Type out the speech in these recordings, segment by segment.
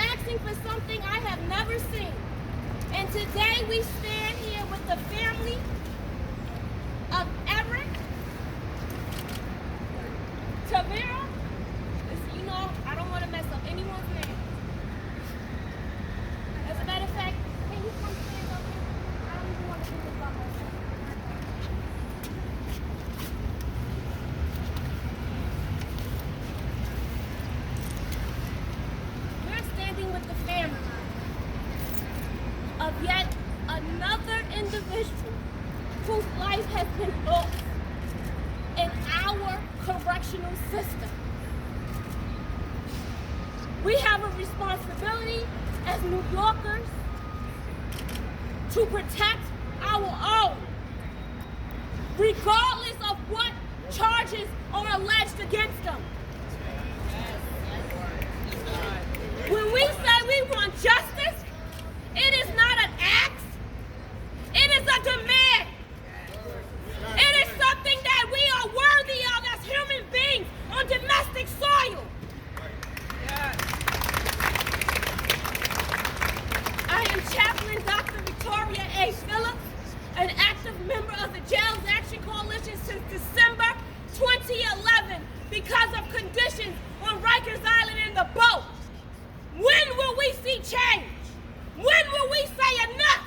asking for something I have never seen. And today we stand here with the family of Erick, Tavria. You know, I don't want to mess up anyone's name. As a matter of fact, can you come stand up here? I don't even want to think about myself. We're standing with the family of yet another individual whose life has been lost in our correctional system. We have a responsibility as New Yorkers to protect our own, regardless of what charges are alleged against them. When we say we want justice, it is not an act, it is a demand. It is something that we are worthy of as human beings on domestic soil. I am Chaplain Dr. Victoria A. Phillips, an active member of the Jails Action Coalition since December 2011 because of conditions on Rikers Island in the boat. When will we see change? When will we say enough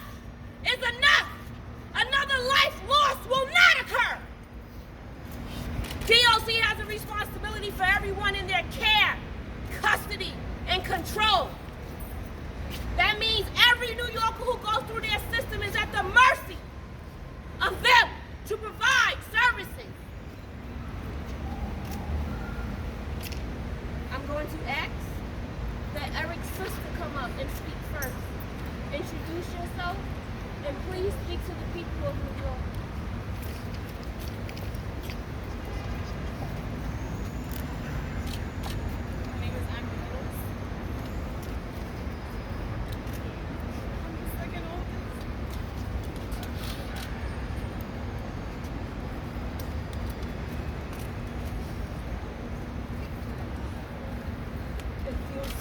is enough? Another life lost will not occur. DOC has a responsibility for everyone in their care, custody, and control. That means every New Yorker who goes through their system is at the mercy of them to provide services. I'm going to ask that Erick's sister come up and speak first. Introduce yourself and please speak to the people of New York.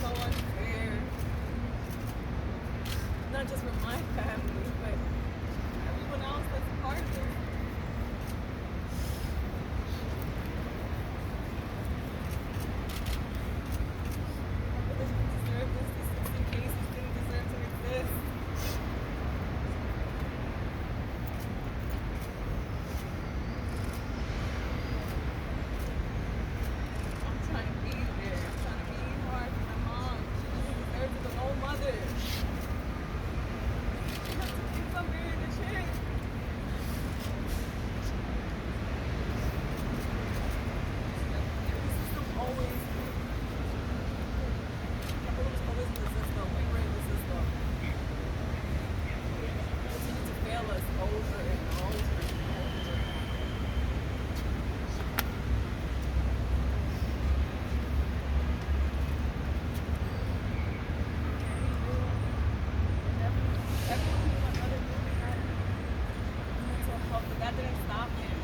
So unfair, not just for my family, but everyone else that's a part of it. Our village didn't deserve this. These 16 cases didn't deserve to exist. I'm trying to be there. I'm trying to be hard for my mom. She deserves it, the whole mother. She has to think I'm very in the chair. The system always, capitalism always in the system. We were in the system. It continued to fail us over and over and over. Everyone knew my brother really had mental health, but that didn't stop him.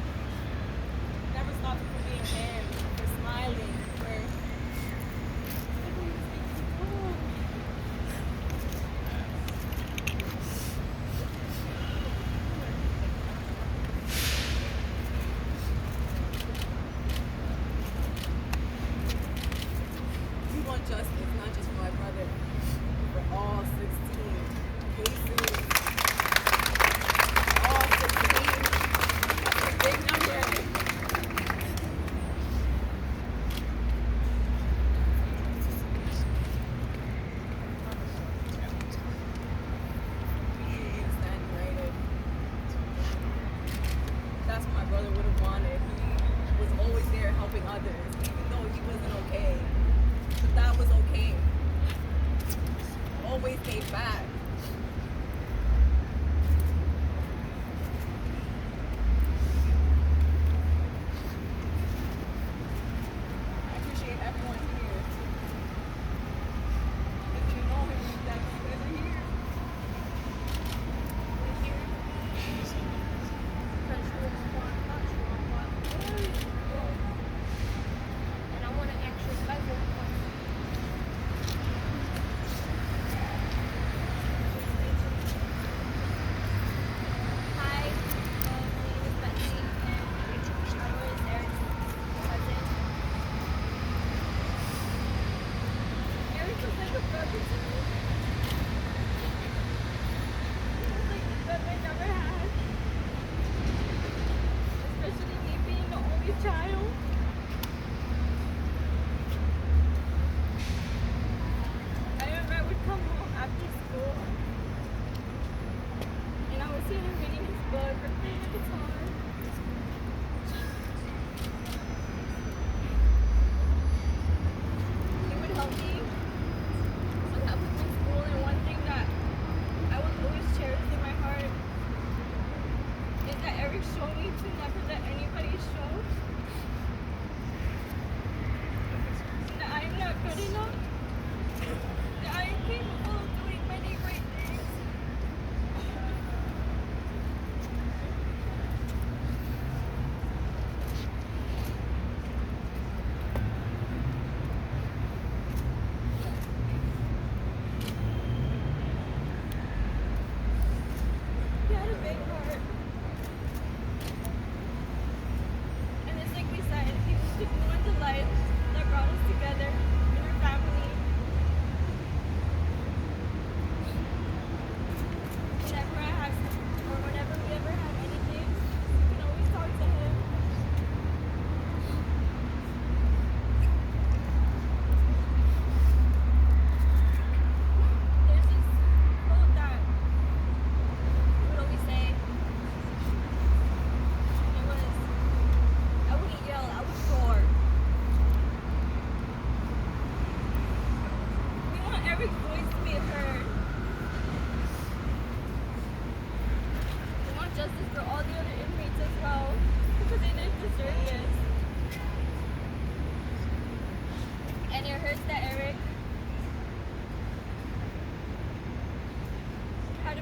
Never stopped him from being him, for smiling, for we want justice, not just for my brother, but for all 16 cases. All 16. That's a big number. We need to stand united. That's what my brother would have wanted. He was always there helping others, even though he wasn't okay. But that was okay. Always gave back. I appreciate everyone here. If you know him, that you guys are here. We're here because you were born us, you were born us. And I want to ask you a question.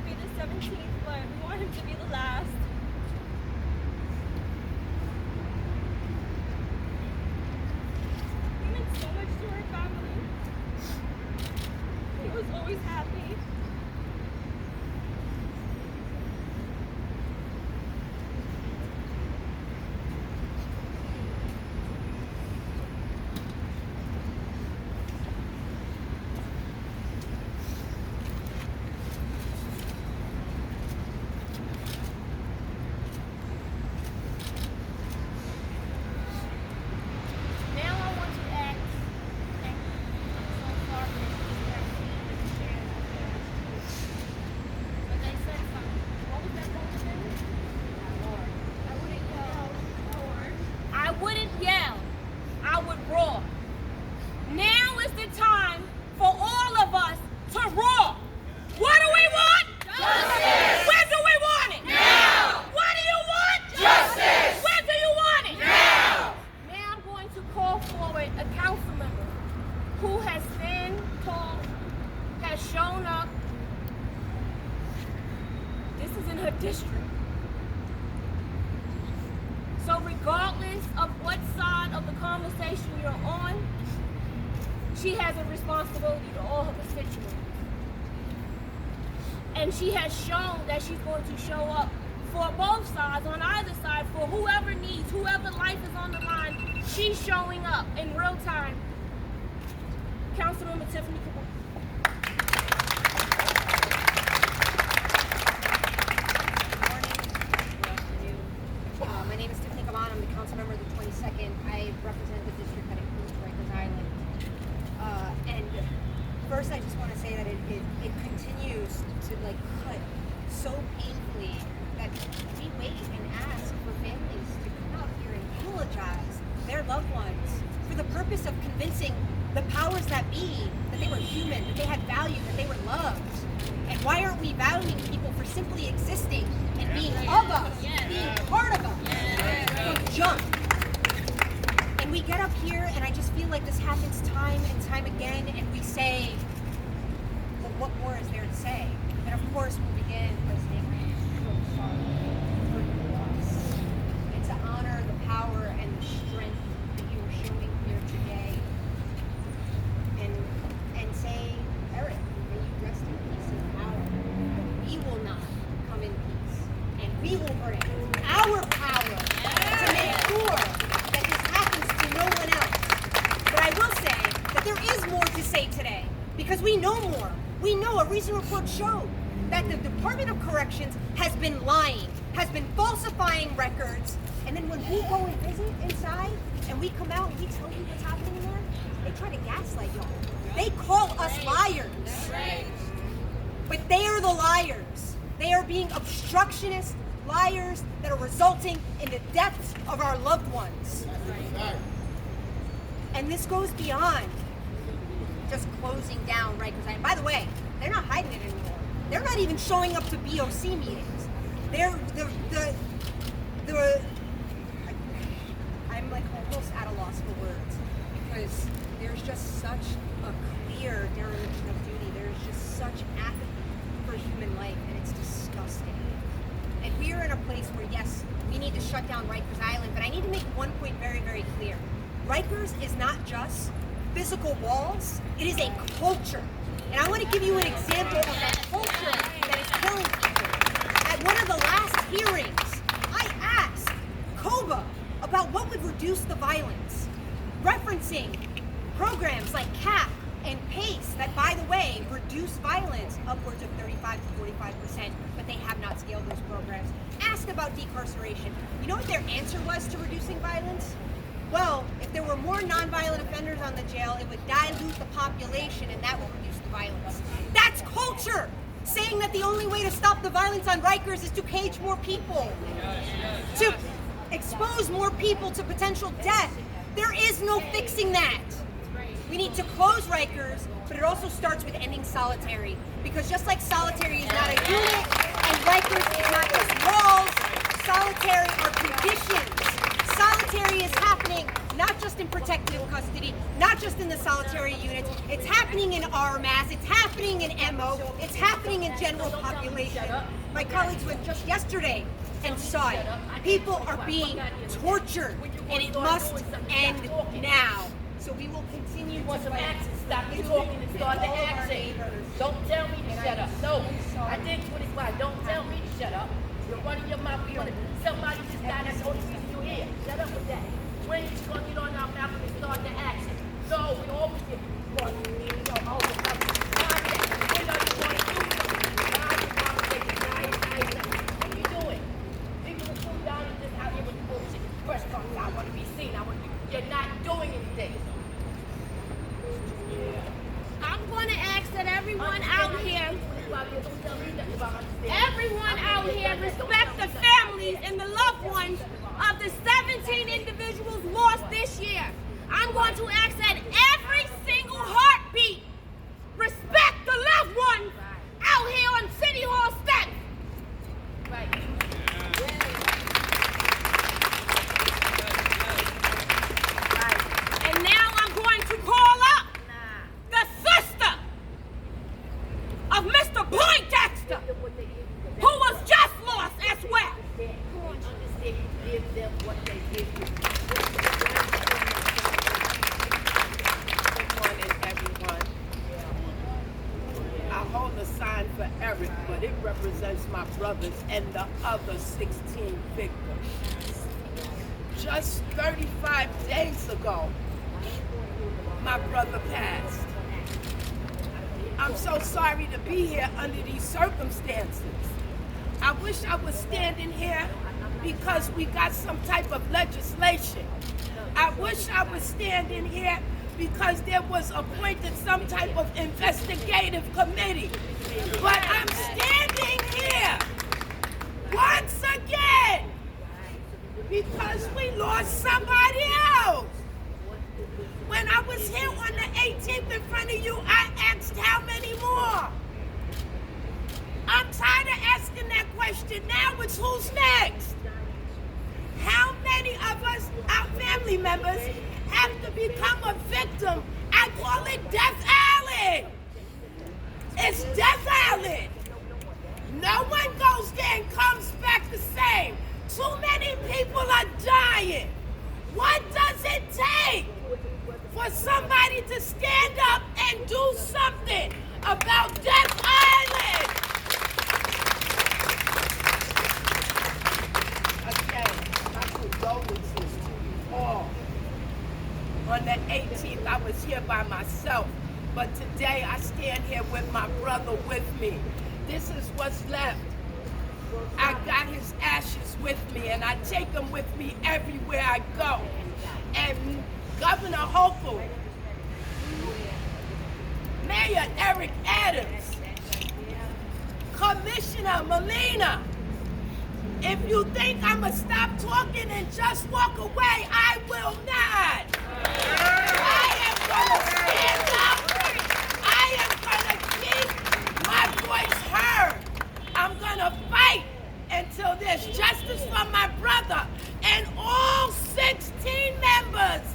be the 17th, but we want him to be the last. He meant so much to our family. He was always happy. Now I want to ask, and I'm so sorry that this shared but they said something. What was that woman's name? Lord. I wouldn't yell. Lord. I wouldn't yell. I would roar. Now is the time for all of us to roar. What do we want? Justice. When do we want it? Now. What do you want? Justice. When do you want it? Now. Now I'm going to call forward a council member who has been told, has shown up. This is in her district. So regardless of what side of the conversation you're on, she has a responsibility to all her constituents. And she has shown that she's going to show up for both sides, on either side, for whoever needs, whoever life is on the line, she's showing up in real time. Councilmember Tiffany Cabot. Good morning. Good afternoon. My name is Tiffany Kaman. I'm the council member of the 22nd. I represent the district that includes Rikers Island. And first, I just want to say that it continues to cut so painfully that we wait and ask for families to come out here and eulogize their loved ones for the purpose of convincing the powers that be that they were human, that they had value, that they were loved. And why aren't we valuing people for simply existing and being of us, being part of us? From jump. And we get up here, and I just feel like this happens time and time again, and we say, well, what more is there to say? And of course, we'll begin by saying, so sorry for your loss. And to honor the power and the strength that you are showing here today. And say, Erick, may you rest in peace and power. But we will not come in peace. And we will bring our power to make sure that this happens to no one else. But I will say that there is more to say today, because we know more. We know a recent report showed that the Department of Corrections has been lying, has been falsifying records, and then when we go and visit inside, and we come out and we tell you what's happening in there, they try to gaslight y'all. They call us liars. But they are the liars. They are being obstructionist liars that are resulting in the deaths of our loved ones. And this goes beyond just closing down Rikers Island. By the way, they're not hiding it anymore. They're not even showing up to BOC meetings. I'm almost at a loss for words, because there's just such a clear dereliction of duty. There's just such apathy for human life, and it's disgusting. And we are in a place where, yes, we need to shut down Rikers Island, but I need to make one point very, very clear. Rikers is not just physical walls, it is a culture. And I want to give you an example of that culture that is killing people. At one of the last hearings, I asked COBA about what would reduce the violence, referencing programs like CAP and PACE that, by the way, reduce violence upwards of 35 to 45%, but they have not scaled those programs. Asked about decarceration. You know what their answer was to reducing violence? Well, if there were more nonviolent offenders on the jail, it would dilute the population, and that would reduce the violence. That's culture! Saying that the only way to stop the violence on Rikers is to cage more people, to expose more people to potential death. There is no fixing that. We need to close Rikers, but it also starts with ending solitary. Because just like solitary is not a unit, and Rikers is not just walls, solitary are conditions. Solitary is happening not just in protective custody, not just in the solitary units. It's happening in RMAS, it's happening in MO, it's happening in general population. My colleagues went just yesterday and saw it. People are being tortured, and it must end now. So we will continue to Want some fight. action? Stop your talking and start the action. Don't tell me to shut up. No, I did 25. Don't tell me to shut up. You're running your mouth. Somebody just died. That's the only reason you're here. Shut up with that. When are you just gonna get on our mouth and start the action? No, we always get one. When are you going to do something? What are you doing? People are cool down and just out here with the bullshit. First off, I want to be seen. You're not doing anything. I'm going to ask that everyone out here respect the families and the loved ones of the 17 individuals lost this year. I'm going to ask that every single heartbeat respect the loved ones out here on City Hall steps. Right. And now I'm going to call up the sister of Mr. Poindexter, who was just lost as well. Understand, give them what they give you. Good morning, everyone. I hold a sign for Erick, but it represents my brothers and the other 16 victims. Just 35 days ago, my brother passed. I'm so sorry to be here under these circumstances. I wish I was standing here because we got some type of legislation. I wish I was standing here because there was appointed some type of investigative committee. But I'm standing here once again because we lost somebody else. When I was here on the 18th in front of you, I asked how many more? I'm tired of asking that question. Now it's who's next? How many of us, our family members, have to become a victim? I call it Death Island. It's Death Island. No one goes there and comes back the same. Too many people are dying. What does it take for somebody to stand up and do something about Death Island? Again, my condolences to you all. On the 18th, I was here by myself, but today I stand here with my brother with me. This is what's left. I got his ashes with me, and I take them with me everywhere I go. And Governor Hochul, Mayor Erick Adams, Commissioner Molina, if you think I'm going to stop talking and just walk away, I will not. I am going to stand up. I am going to keep my voice heard. I'm going to fight until there's justice for my brother and all 16 members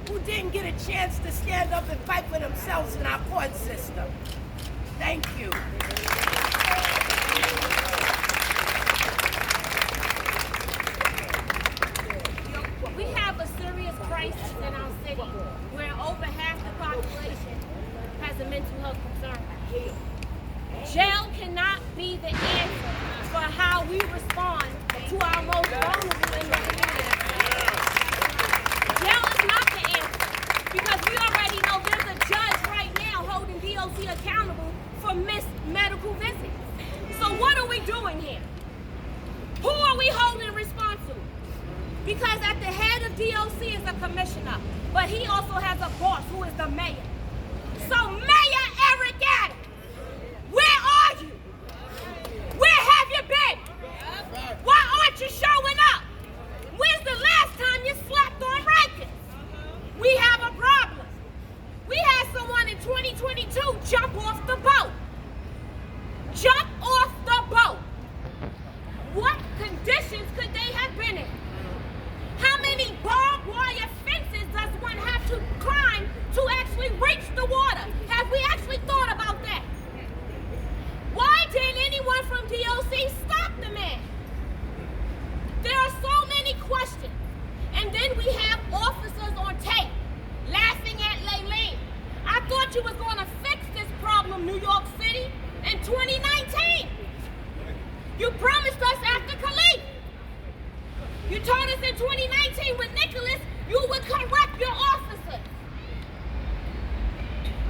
who didn't get a chance to stand up and fight for themselves in our court system. Thank you. We have a serious crisis in our city where over half the population has a mental health concern. Jail cannot be the answer for how we respond to our most vulnerable in the community. Jail is not the answer because we already know there's a judge right now holding DOC accountable for missed medical visits. So what are we doing here? Who are we holding responsible? Because at the head of DOC is a commissioner, but he also has a boss who is the mayor. So Mayor Erick Adams, where are you? Where have you been? Why aren't you showing up? When's the last time you slept on records? We have a problem. We had someone in 2022 jump off the boat. Jump off the boat. What conditions could they have been in? How many barbed wire in 2019. You promised us after Khalif. You told us in 2019 with Nicholas you would correct your officers.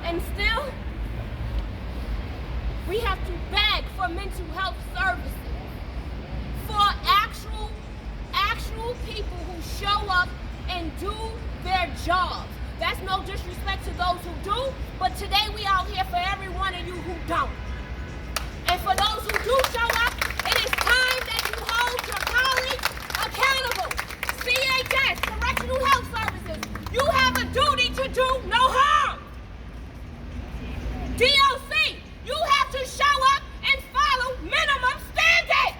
And still, we have to beg for mental health services for actual people who show up and do their jobs. That's no disrespect to those who do, but today we out here for every one of you who don't. And for those who do show up, it is time that you hold your colleagues accountable. CHS, Correctional Health Services, you have a duty to do no harm. DOC, you have to show up and follow minimum standards.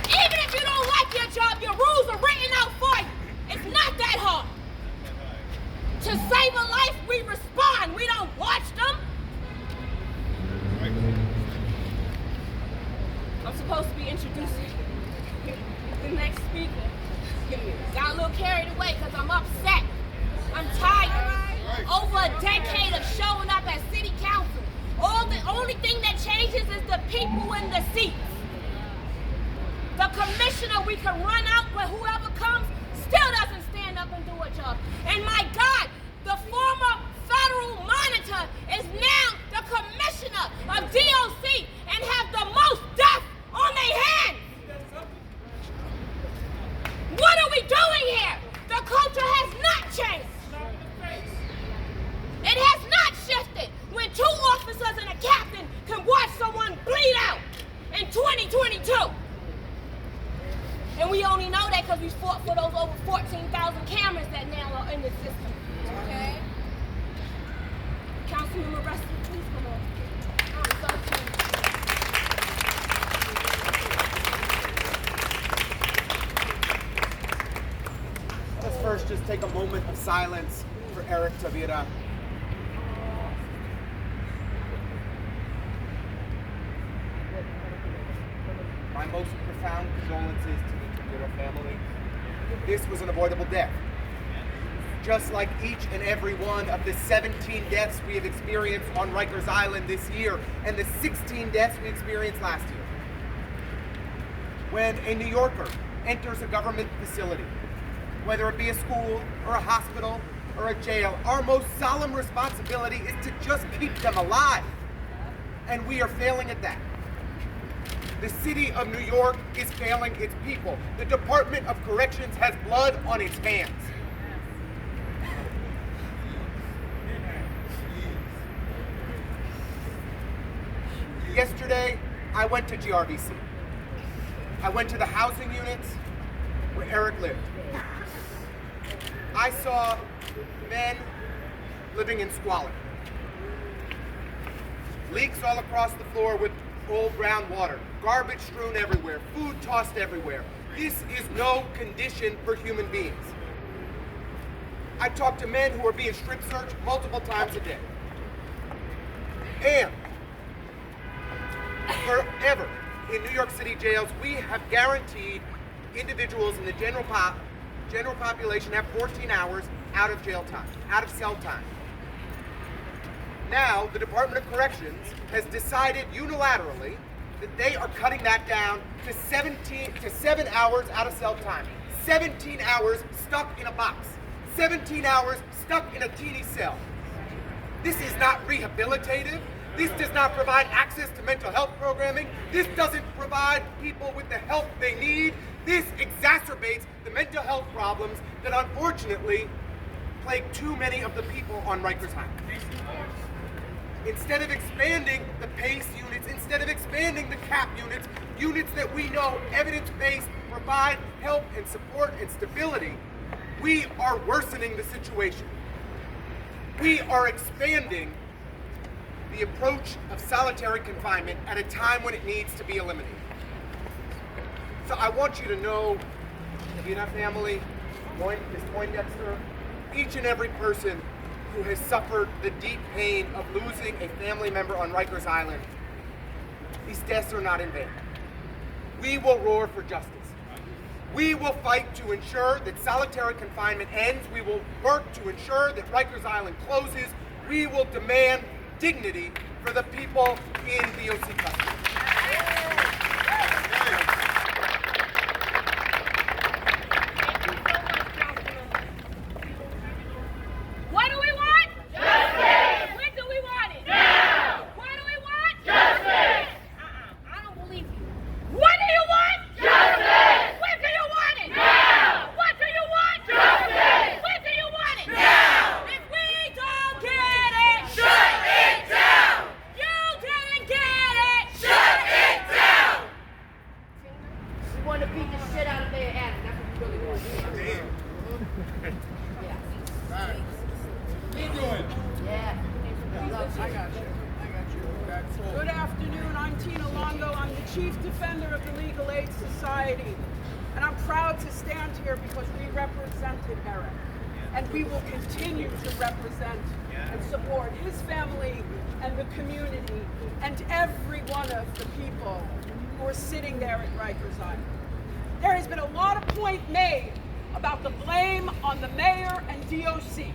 Even if you don't like your job, your rules are written out for you. It's not that hard. To save a life, we respond. We don't watch them. I'm supposed to be introducing the next speaker. Got a little carried away because I'm upset. I'm tired. Over a decade of showing up at city council. The only thing that changes is the people in the seats. The commissioner we can run out, but whoever comes still doesn't stand up and do a job. And my God, the former federal monitor is now the commissioner of DOC and have the most death on their hands. What are we doing here? The culture has not changed. It has not shifted when 2 officers and a captain can watch someone bleed out in 2022. And we only know that because we fought for those over 14,000 cameras that now are in the system. Okay? Councilmember Rusty, please come on. I'm so pleased. Let's first just take a moment of silence for Erick, Tavria. My most profound condolences to the Tavria family. This was an avoidable death. Just like each and every one of the 17 deaths we have experienced on Rikers Island this year and the 16 deaths we experienced last year. When a New Yorker enters a government facility, whether it be a school or a hospital or a jail, our most solemn responsibility is to just keep them alive. And we are failing at that. The city of New York is failing its people. The Department of Corrections has blood on its hands. Yesterday, I went to GRVC. I went to the housing units where Erick lived. I saw men living in squalor. Leaks all across the floor with old brown water. Garbage strewn everywhere. Food tossed everywhere. This is no condition for human beings. I talked to men who are being strip searched multiple times a day. And forever in New York City jails, we have guaranteed individuals in the general population have 14 hours out of jail time, out of cell time. Now, the Department of Corrections has decided unilaterally that they are cutting that down to 7 hours out of cell time. 17 hours stuck in a box. 17 hours stuck in a teeny cell. This is not rehabilitative. This does not provide access to mental health programming. This doesn't provide people with the help they need. This exacerbates the mental health problems that unfortunately plague too many of the people on Rikers Island. Instead of expanding the PACE units, instead of expanding the CAP units, units that we know evidence-based provide help and support and stability, we are worsening the situation. We are expanding the approach of solitary confinement at a time when it needs to be eliminated. So I want you to know, the Tavria family, Ms. Poindexter, each and every person who has suffered the deep pain of losing a family member on Rikers Island, these deaths are not in vain. We will roar for justice. We will fight to ensure that solitary confinement ends. We will work to ensure that Rikers Island closes. We will demand dignity for the people in DOC custody. What do we want? Justice! When do we want it? Now! What do we want? Justice! I don't believe you. What do you want? Justice! When do you want it? Now! What do you want? Justice! When do you want it? Now! If we don't get it, shut it down! You didn't get it! Shut it down! We want to beat the shit out of their ass. That's what we really want. Damn. Yeah. Good afternoon. I'm Tina Longo. I'm the Chief Defender of the Legal Aid Society. And I'm proud to stand here because we represented Erick. And we will continue to represent and support his family and the community and every one of the people who are sitting there at Rikers Island. There has been a lot of point made about the blame on the mayor and DOC.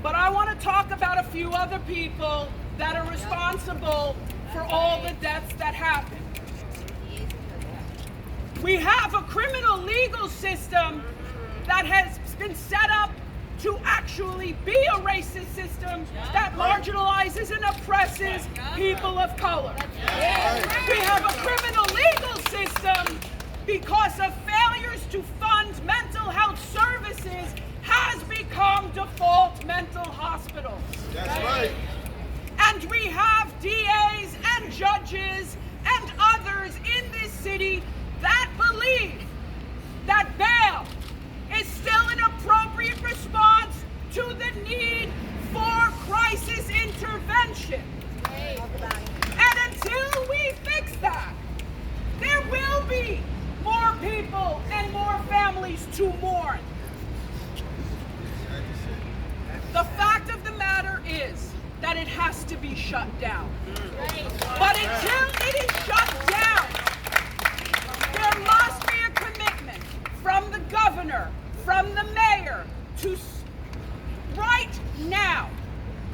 But I want to talk about a few other people that are responsible for all the deaths that happen. We have a criminal legal system that has been set up to actually be a racist system that marginalizes and oppresses people of color. We have a criminal legal system because of failures to fund mental health services has become default mental hospitals. That's right. And we have DAs and judges and others in this city that believe that bail is still an appropriate response to the need for crisis intervention. And until we fix that, there will be more people and more families to mourn. The fact of the matter is that it has to be shut down. But until it is shut down, there must be a commitment from the governor, from the mayor, to right now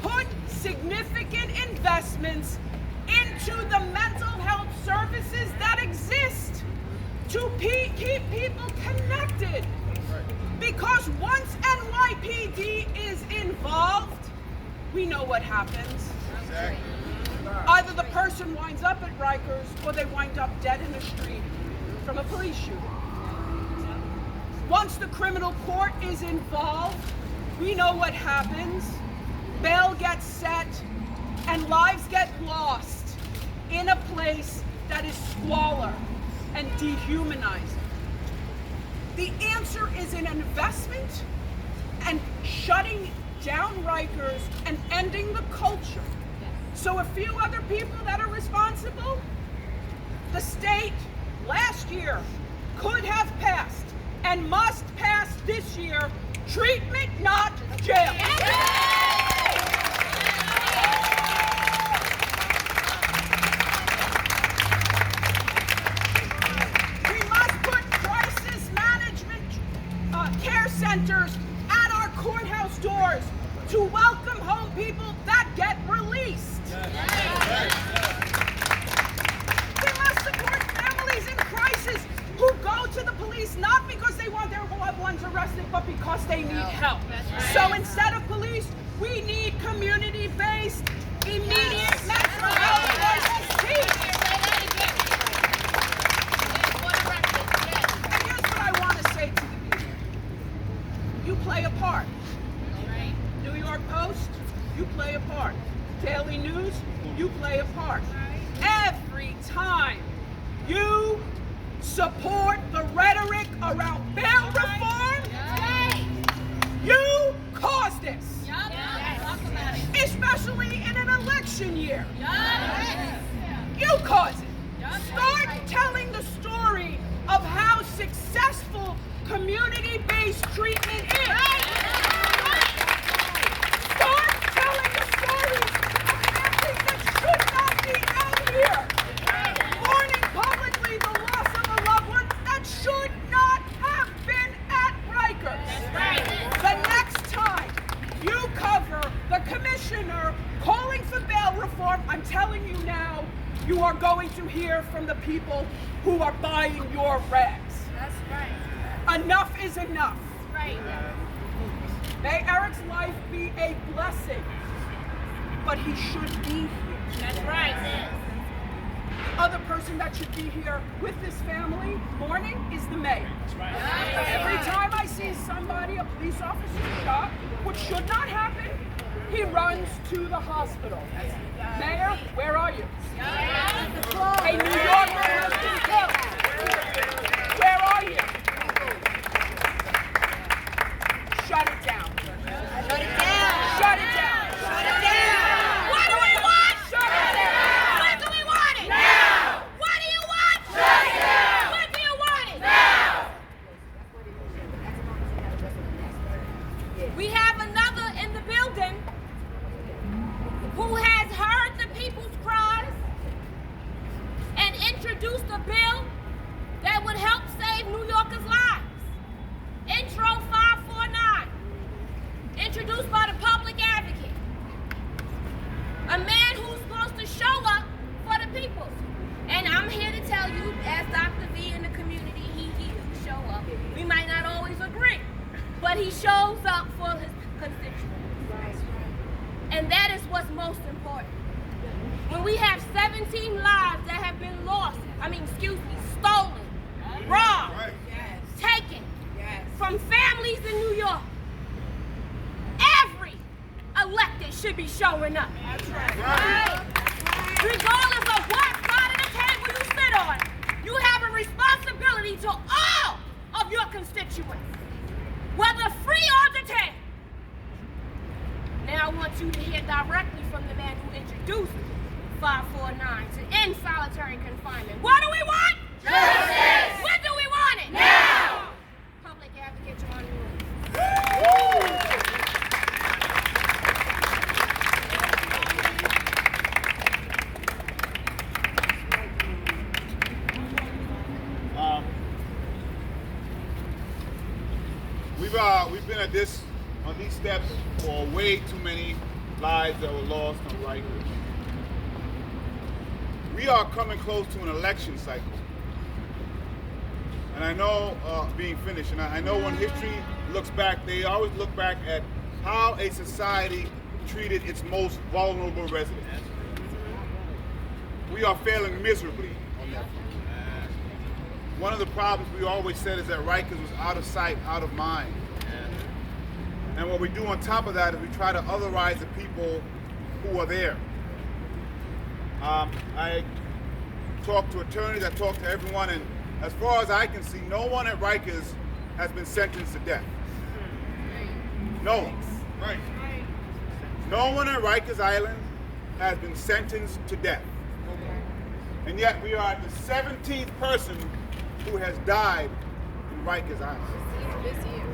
put significant investments into the mental health services that exist to keep people connected. Because once NYPD is involved, we know what happens. Exactly. Either the person winds up at Rikers or they wind up dead in the street from a police shooting. Once the criminal court is involved, we know what happens. Bail gets set and lives get lost in a place that is squalor and dehumanizing. The answer is an investment and shutting down Rikers and ending the culture. So a few other people that are responsible, the state last year could have passed and must pass this year, treatment, not jail. Care centers at our courthouse doors to welcome home people that get released. We must support families in crisis who go to the police not because they want their loved ones arrested, but because they need help. So instead of police, we need community-based, immediate mental health teams. And here's what I want to say to the people. You play a part. New York Post, you play a part. Daily News, you play a part. Every time you support the rhetoric around bail reform, you cause this. Especially in an election year. You cause it. Start telling the story of how successful community-based treatment is. Start telling the stories of families that should not be out here mourning publicly the loss of a loved one that should not have been at Rikers. The next time you cover the commission petitioner calling for bail reform, I'm telling you now, you are going to hear from the people who are buying your rags. That's right. Enough is enough. Right. May Erick's life be a blessing, but he should be here. That's right. The other person that should be here with this family mourning is the mayor. Every time I see somebody, a police officer shot, which should not happen, he runs to the hospital. Mayor, where are you? A New Yorker has been killed. Where are you? Shut it down. Shut it down. Shut it down. Shut it down. What do we want? Shut it down. When do we want it? Now. What do you want? Shut it down. When do you want it? Now. We have another in the building who has heard the people's cries and introduced a bill that would help save New Yorkers' lives. Intro 549, introduced by the public advocate. A man who's supposed to show up for the people. And I'm here to tell you, as Dr. V in the community, he do show up. We might not always agree, but he shows up for his constituents. And that is what's most important. When we have 17 lives that have been stolen, robbed, taken from families in New York, every elected should be showing up. Right? Regardless of what side of the table you sit on, you have a responsibility to all of your constituents, whether free or detained. Now I want you to hear directly from the man who introduced 549 to end solitary confinement. What do we want? Justice! When do we want it? Now! Public advocate, you're on the room. We've been at this, on these steps, for way too many lives that were lost on Rikers. We are coming close to an election cycle. And I know, being finished, and I know when history looks back, they always look back at how a society treated its most vulnerable residents. We are failing miserably on that front. One of the problems we always said is that Rikers was out of sight, out of mind. And what we do on top of that is we try to otherize the people who are there. I talked to attorneys, I talked to everyone, and as far as I can see, no one at Rikers has been sentenced to death. No one. Right. No one at Rikers Island has been sentenced to death. And yet we are the 17th person who has died in Rikers Island. This year.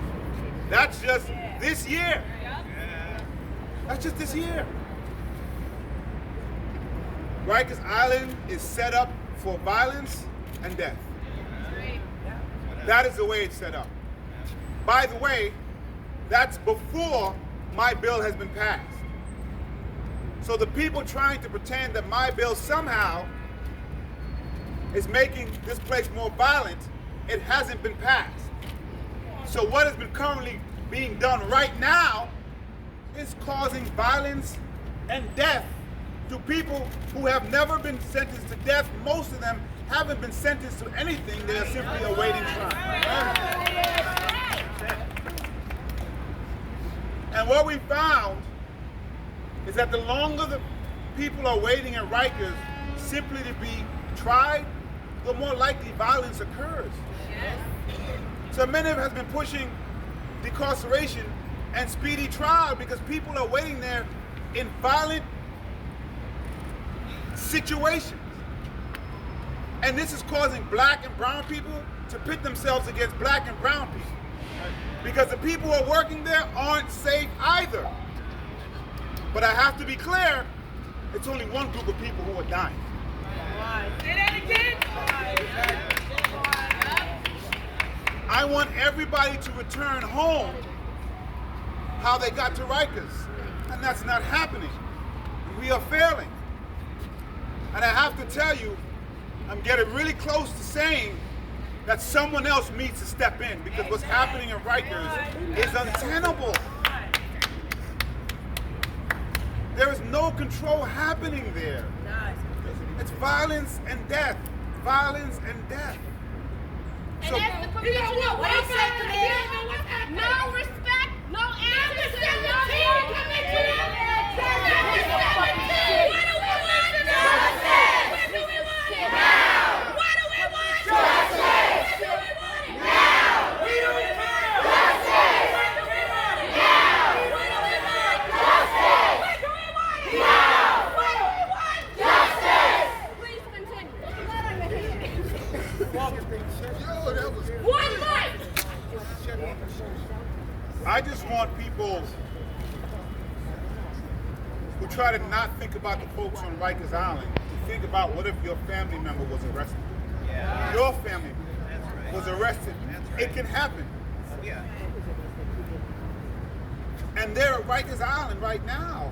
That's just this year. That's just this year. Rikers Island is set up for violence and death. That is the way it's set up. By the way, that's before my bill has been passed. So the people trying to pretend that my bill somehow is making this place more violent, it hasn't been passed. So what has been currently being done right now is causing violence and death to people who have never been sentenced to death. Most of them haven't been sentenced to anything. They are simply awaiting trial. And what we found is that the longer the people are waiting at Rikers simply to be tried, the more likely violence occurs. So many of us have been pushing decarceration and speedy trial because people are waiting there in violent situations. And this is causing black and brown people to pit themselves against black and brown people. Because the people who are working there aren't safe either. But I have to be clear, it's only one group of people who are dying. Say that again. I want everybody to return home how they got to Rikers. And that's not happening. We are failing. And I have to tell you, I'm getting really close to saying that someone else needs to step in, because what's happening in Rikers is untenable. There is no control happening there. It's violence and death. Violence and death. And So- as the commissioner, what I said to me, no respect, no answers, no hearing commissioner. What do we want? Justice. Where do we want it? Now. What do we want? Justice. Where do we want it? Now. We don't care. Justice. Where do we want it? Now. What do we want? Justice. Where do we want it? Now. What do we want? Justice. Please continue. One life. I just want people who try to not think about the folks on Rikers Island to think about, what if your family member was arrested? Your family member was arrested. It can happen. And they're at Rikers Island right now,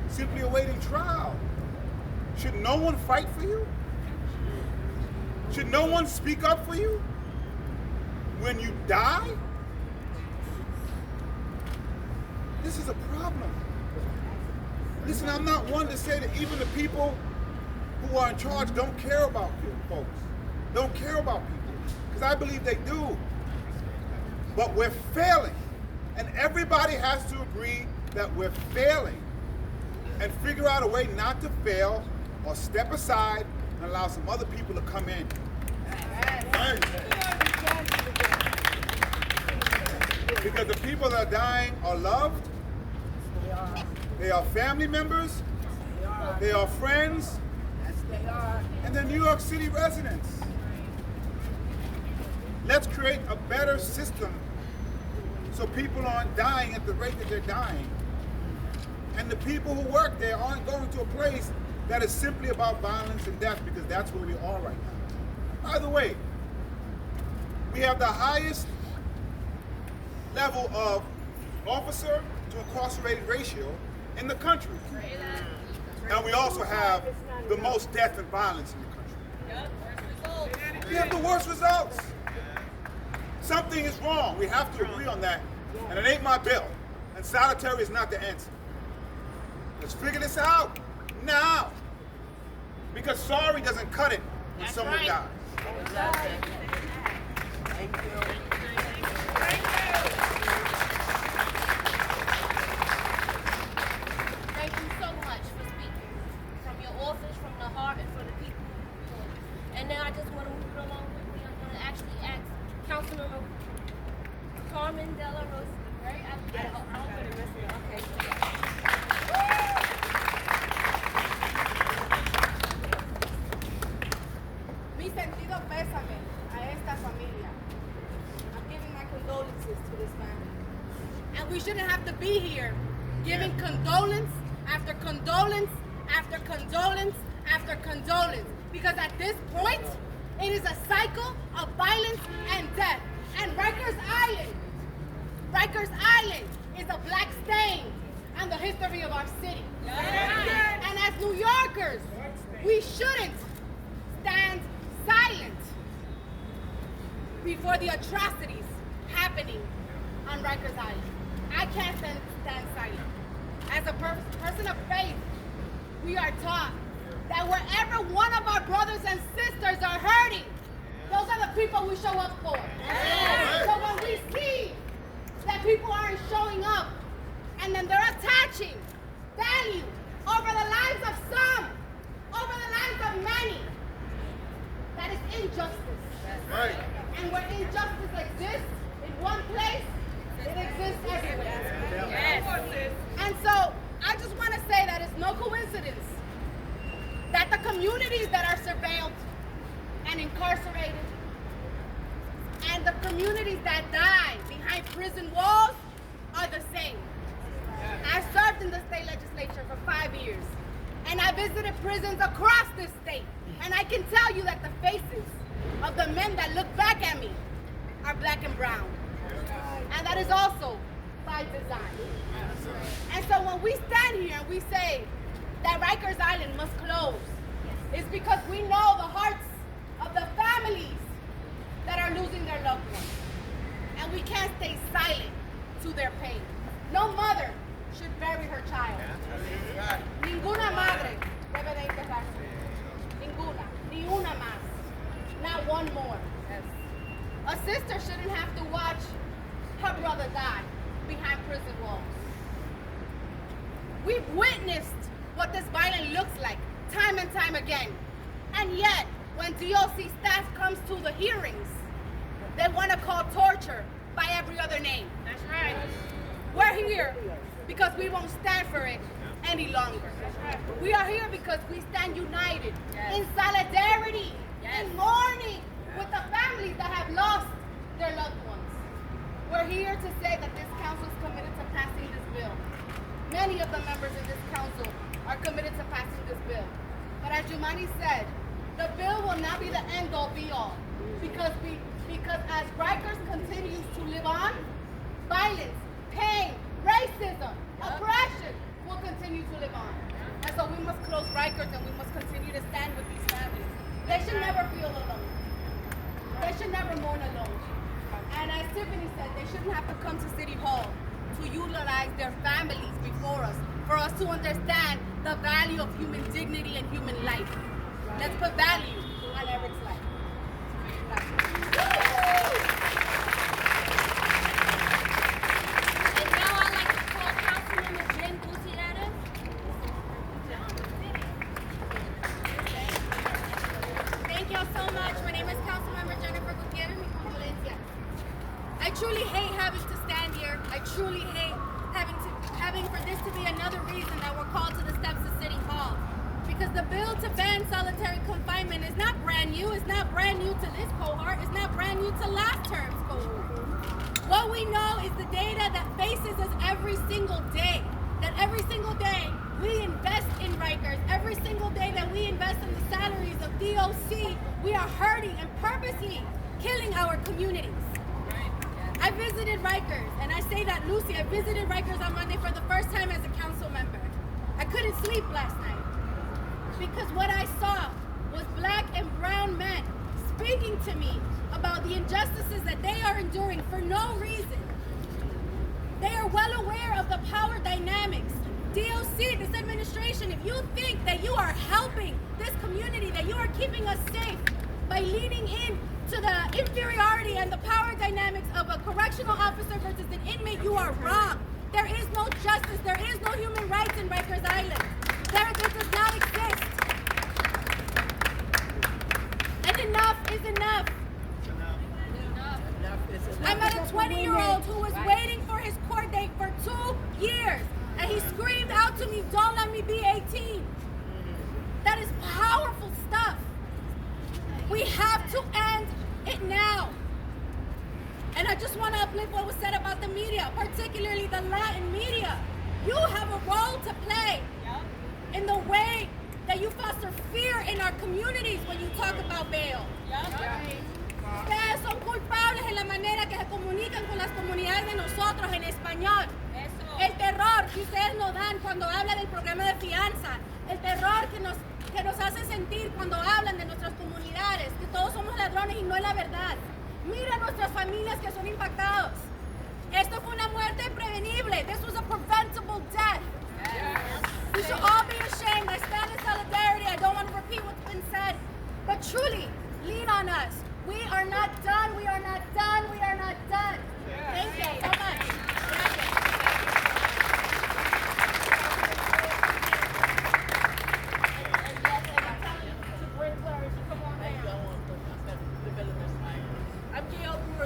simply awaiting trial. Should no one fight for you? Should no one speak up for you when you die? This is a problem. Listen, I'm not one to say that even the people who are in charge don't care about folks, don't care about people, because I believe they do. But we're failing, and everybody has to agree that we're failing and figure out a way not to fail, or step aside and allow some other people to come in. Because the people that are dying are loved, they are family members, they are friends, and they're New York City residents. Let's create a better system so people aren't dying at the rate that they're dying. And the people who work there aren't going to a place that is simply about violence and death, because that's where we are right now. By the way, we have the highest level of officer to incarcerated ratio in the country. And we also have the most death and violence in the country. We have the worst results. Something is wrong. We have to agree on that. And it ain't my bill. And solitary is not the answer. Let's figure this out now. Because sorry doesn't cut it when someone dies. Thank you. Thank you so much for speaking from your office, from the heart, and for the people. And now I just want to move it along quickly. I'm going to actually ask Councilmember Carmen Della Rosa, right? I'm going to mess it up. Okay. Mi sentido pésame a esta familia. I'm giving my condolences to this family. And we shouldn't have to be here giving condolence after condolence after condolence after condolence. Because at this point, it is a cycle of violence and death. And Rikers Island is a black stain on the history of our city. And as New Yorkers, we shouldn't stand silent before the atrocities happening on Rikers Island. I can't stand silent. As a person of faith, we are taught that wherever one of our brothers and sisters are hurting, those are the people we show up for. So when we see that people aren't showing up, and then they're attaching value over the lives of some, over the lives of many, that is injustice. Right. And where injustice exists in one place, it exists everywhere. Yes. And so I just want to say that it's no coincidence that the communities that are surveilled and incarcerated and the communities that die behind prison walls are the same. I served in the state legislature for 5 years, and I visited prisons across this state, and I can tell you that the faces of the men that look back at me are black and brown. And that is also by design. And so when we stand here and we say that Rikers Island must close, it's because we know the hearts of the families that are losing their loved ones. And we can't stay silent to their pain. No mother should bury her child. Ninguna madre debe de enterrarse. Ninguna. Ni una más. Not one more. A sister shouldn't have to watch her brother die behind prison walls. We've witnessed what this violence looks like time and time again. And yet, when DOC staff comes to the hearings, they want to call torture by every other name. That's right. We're here because we won't stand for it any longer. We are here because we stand united in solidarity, in mourning with the families that have lost their loved ones. We're here to say that this council is committed to passing this bill. Many of the members in this council are committed to passing this bill. But as Jumani said, the bill will not be the end-all be-all. Because as Rikers continues to live on, violence, pain, racism, oppression will continue to live on. And so we must close Rikers and we must continue to stand with these families. They should never feel alone. They should never mourn alone. And as Tiffany said, they shouldn't have to come to City Hall to utilize their families before us, for us to understand the value of human dignity and human life. Let's put value on Erick's life. And now I'd like to call Councilmember Jen Gutierrez. Thank y'all so much. My name is Councilmember Jennifer Gutierrez. I truly hate having to stand here. I truly hate having for this to be another reason that we're called to the steps of City Hall. Because the bill to ban solitary confinement is not brand new. It's not brand new to this cohort. It's not brand new to last term's cohort. What we know is the data that faces us every single day. That every single day we invest in Rikers. Every single day that we invest in the salaries of DOC, we are hurting and purposely killing our communities. I visited Rikers, and I say that Lucy, I visited Rikers on Monday for the first time as a council member. I couldn't sleep last night because what I saw was black and brown men speaking to me about the injustices that they are enduring for no reason. They are well aware of the power dynamics. DOC, this administration, if you think that you are helping this community, that you are keeping us safe by leaning in to the inferiority and the power dynamics of a correctional officer versus an inmate, you are wrong. There is no justice. There is no human rights in Rikers Island. There does not exist. And enough is enough. I met a 20-year-old who was waiting for his court date for 2 years, and he screamed out to me, "Don't let me be 18." That is powerful stuff. We have to end it now. And I just want to uplift what was said about the media, particularly the Latin media. You have a role to play in the way that you foster fear in our communities when you talk about bail. Ustedes son culpables en la manera que se comunican con las comunidades de nosotros en español. El terror que ustedes nos dan cuando hablan del programa de fianza. El terror que nos hace sentir cuando hablan de nuestras comunidades, que todos somos ladrones y no es la verdad. Mira nuestras familias que son impactados. Esto fue una muerte prevenible. This was a preventable death. We should all be ashamed. I stand in solidarity. I don't want to repeat what's been said. But truly, lean on us. We are not done. We are not done. We are not done. Thank you so much.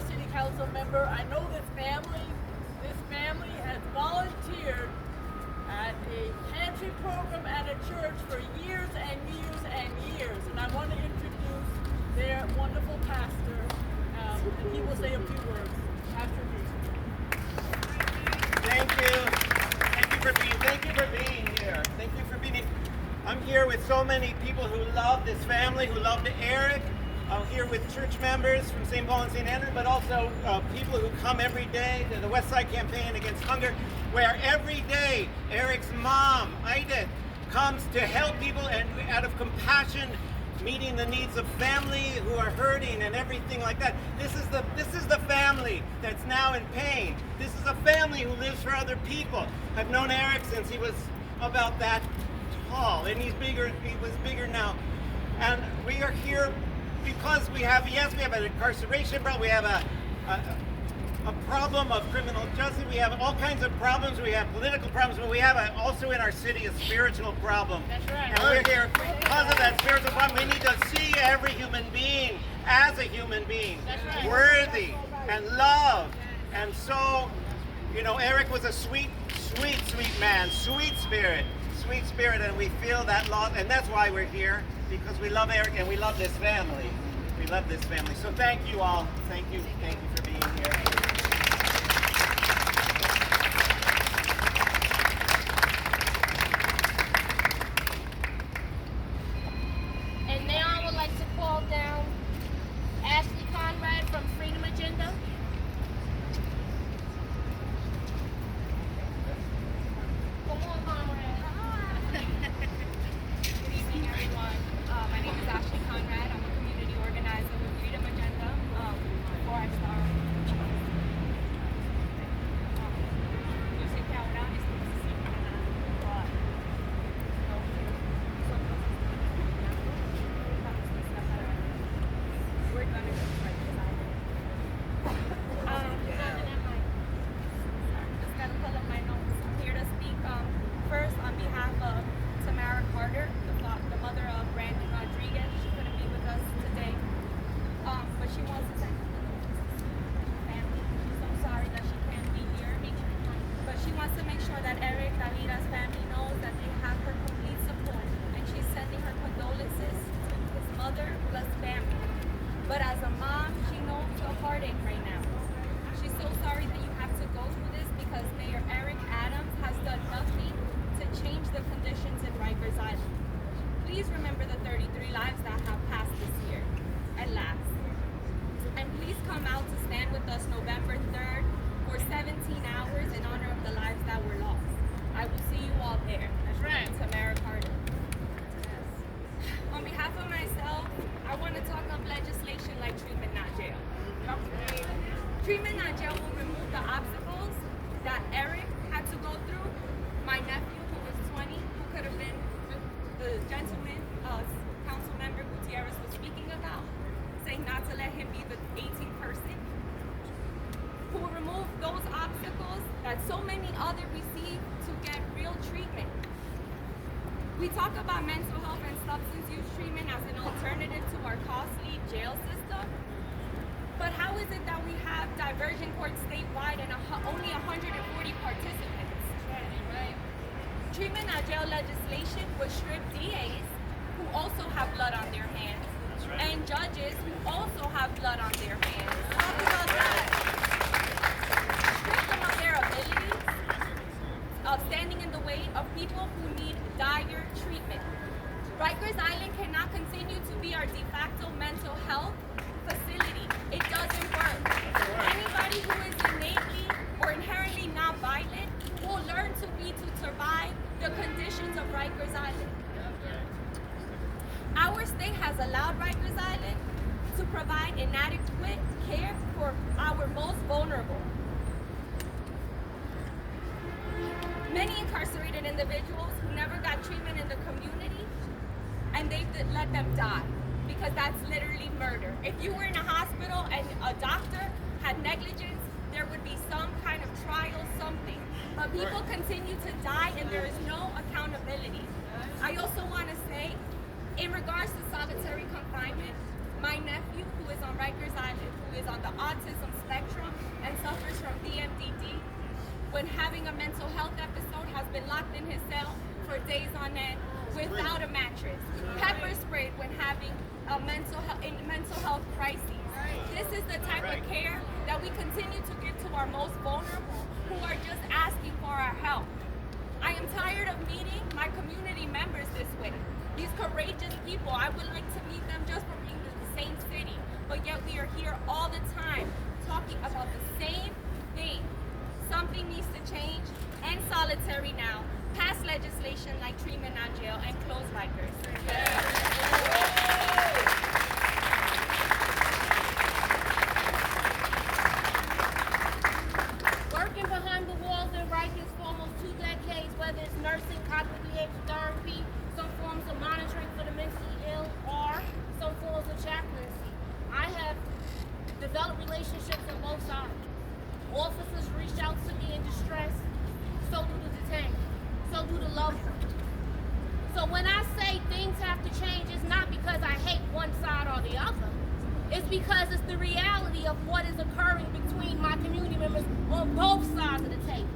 City Council member. I know this family. This family has volunteered at a pantry program at a church for years and years and years. And I want to introduce their wonderful pastor, and he will say a few words. Pastor Lee. Thank you. Thank you for being here. Thank you for being here. I'm here with so many people who love this family, who love Erick, here with church members from St. Paul and St. Andrew, but also people who come every day to the West Side Campaign Against Hunger, where every day Erick's mom, Ida, comes to help people and out of compassion, meeting the needs of family who are hurting and everything like that. This is the family that's now in pain. This is a family who lives for other people. I've known Erick since he was about that tall, and he's bigger. He was bigger now, and we are here because we have an incarceration problem. We have a problem of criminal justice. We have all kinds of problems. We have political problems, but we have also in our city a spiritual problem. That's right. And we're here because of that spiritual problem. We need to see every human being as a human being, That's right. worthy and loved. And so, you know, Erick was a sweet man, sweet spirit, and we feel that loss, and that's why we're here, because we love Erick and we love this family. We love this family. So thank you all. Thank you for being here. And now I would like to call down Ashley Conrad from Freedom Agenda. Come on, Conrad. Good evening, everyone. My name is Ashley Conrad. I'm a community organizer with Freedom Agenda. Before I start, yo sé que ahora esto necesita we're gonna go right just gotta pull up my notes. I'm here to speak first on behalf of Tamara Carter, the mother of Brandon Rodriguez. She couldn't be with us today, but she wants to send family. She's so sorry that she can't be here, but she wants to make sure that Erick Davida's family knows that they have her complete support, and she's sending her condolences to his mother plus family. But as a mom, she knows the heartache right now. She's so sorry that you have to go through this because Mayor Erick Adams has done nothing to change the conditions in Rikers Island. Please remember the 33 lives that have passed this year, at last. And please come out to stand with us November 3rd for 17 hours in honor of the lives that were lost. I will see you all there. That's right. Tamara Carter. On behalf of myself, I want to talk of legislation like treatment, not jail. Treatment, not jail will remove the obstacles that Erick had to go through. My nephew, who was 20, who could have been the gentleman, council member Gutierrez was speaking about, saying not to let him be the 18th person, who will remove those obstacles that so many others receive to get real treatment. We talk about mental health and substance use treatment as an alternative to our costly jail system, but how is it that we have diversion courts statewide and only 140 participants? Right. Treatment at jail legislation would strip DAs who also have blood on their hands, and judges who also have blood on their hands. Talk about that. Strip them of their abilities of standing in the way of people who need dire treatment. Rikers Island cannot continue to be our de facto mental health facility. It doesn't work. Anybody who is innately or inherently not violent will learn to survive the conditions of Rikers Island. Our state has allowed Rikers Island to provide inadequate care for our most vulnerable. Many incarcerated individuals who never got treatment in the community, and they've let them die, because that's literally murder. If you were in a hospital and a doctor had negligence, there would be some kind of trial, something. But people continue to die and there is no accountability. I also want to say, in regards to solitary confinement, my nephew, who is on Rikers Island, who is on the autism spectrum and suffers from DMDD, when having a mental health episode, has been locked in his cell for days on end without a mattress, pepper sprayed when having a mental health crisis. This is the type of care that we continue to give to our most vulnerable, who are just asking for our help. I am tired of meeting my community members this way. These courageous people, I would like to meet them just for being in the same city. solitary now. Pass legislation like treatment on jail and close Rikers. Working behind the walls in Rikers for almost 2 decades, whether it's nursing, cognitive behavior therapy, some forms of monitoring for the mentally ill, or some forms of chaplaincy. I have developed relationships on both sides. Officers reach out to me in distress, so do the detained, so do the loved ones. So when I say things have to change, it's not because I hate one side or the other. It's because it's the reality of what is occurring between my community members on both sides of the table.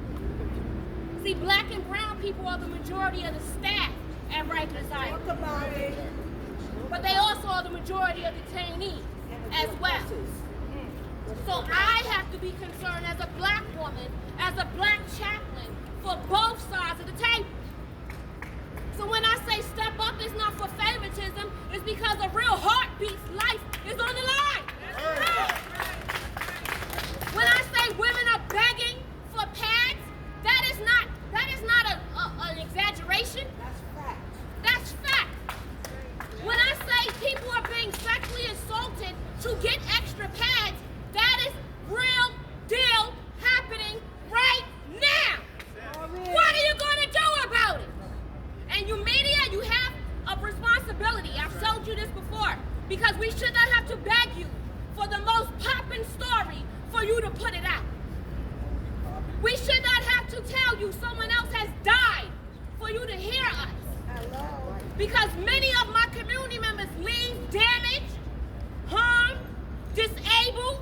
See, black and brown people are the majority of the staff at Rikers Island. Talk about it. But they also are the majority of detainees as well. So I have to be concerned as a black woman, as a black chaplain, for both sides of the table. So when I say step up, it's not for favoritism, it's because a real heartbeat's life is on the line. When I say women are begging for pads, that is not an exaggeration. That's fact. That's fact. When I say people are being sexually assaulted to get extra pads, that is real deal happening right now. What are you going to do about it? And you media, you have a responsibility. I've told you this before, because we should not have to beg you for the most popping story for you to put it out. We should not have to tell you someone else has died for you to hear us. Hello. Because many of my community members leave damaged, harmed, disabled,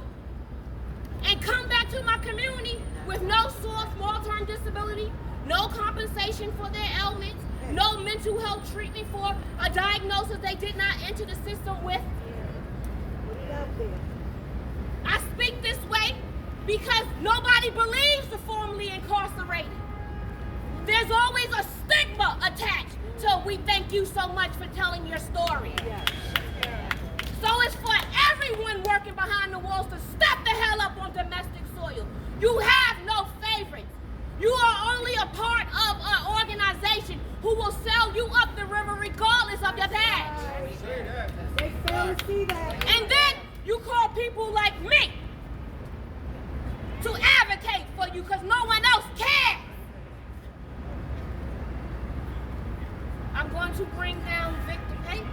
and come back to my community with no small-term disability, no compensation for their ailments, no mental health treatment for a diagnosis they did not enter the system with. I speak this way because nobody believes the formerly incarcerated. There's always a stigma attached to "we thank you so much for telling your story." So it's for everyone working behind the walls to step the hell up on domestic soil. You have no favorites. You are only a part of an organization who will sell you up the river regardless of your badge. They fail to see that. And then you call people like me to advocate for you because no one else cares. I'm going to bring down Victor Pate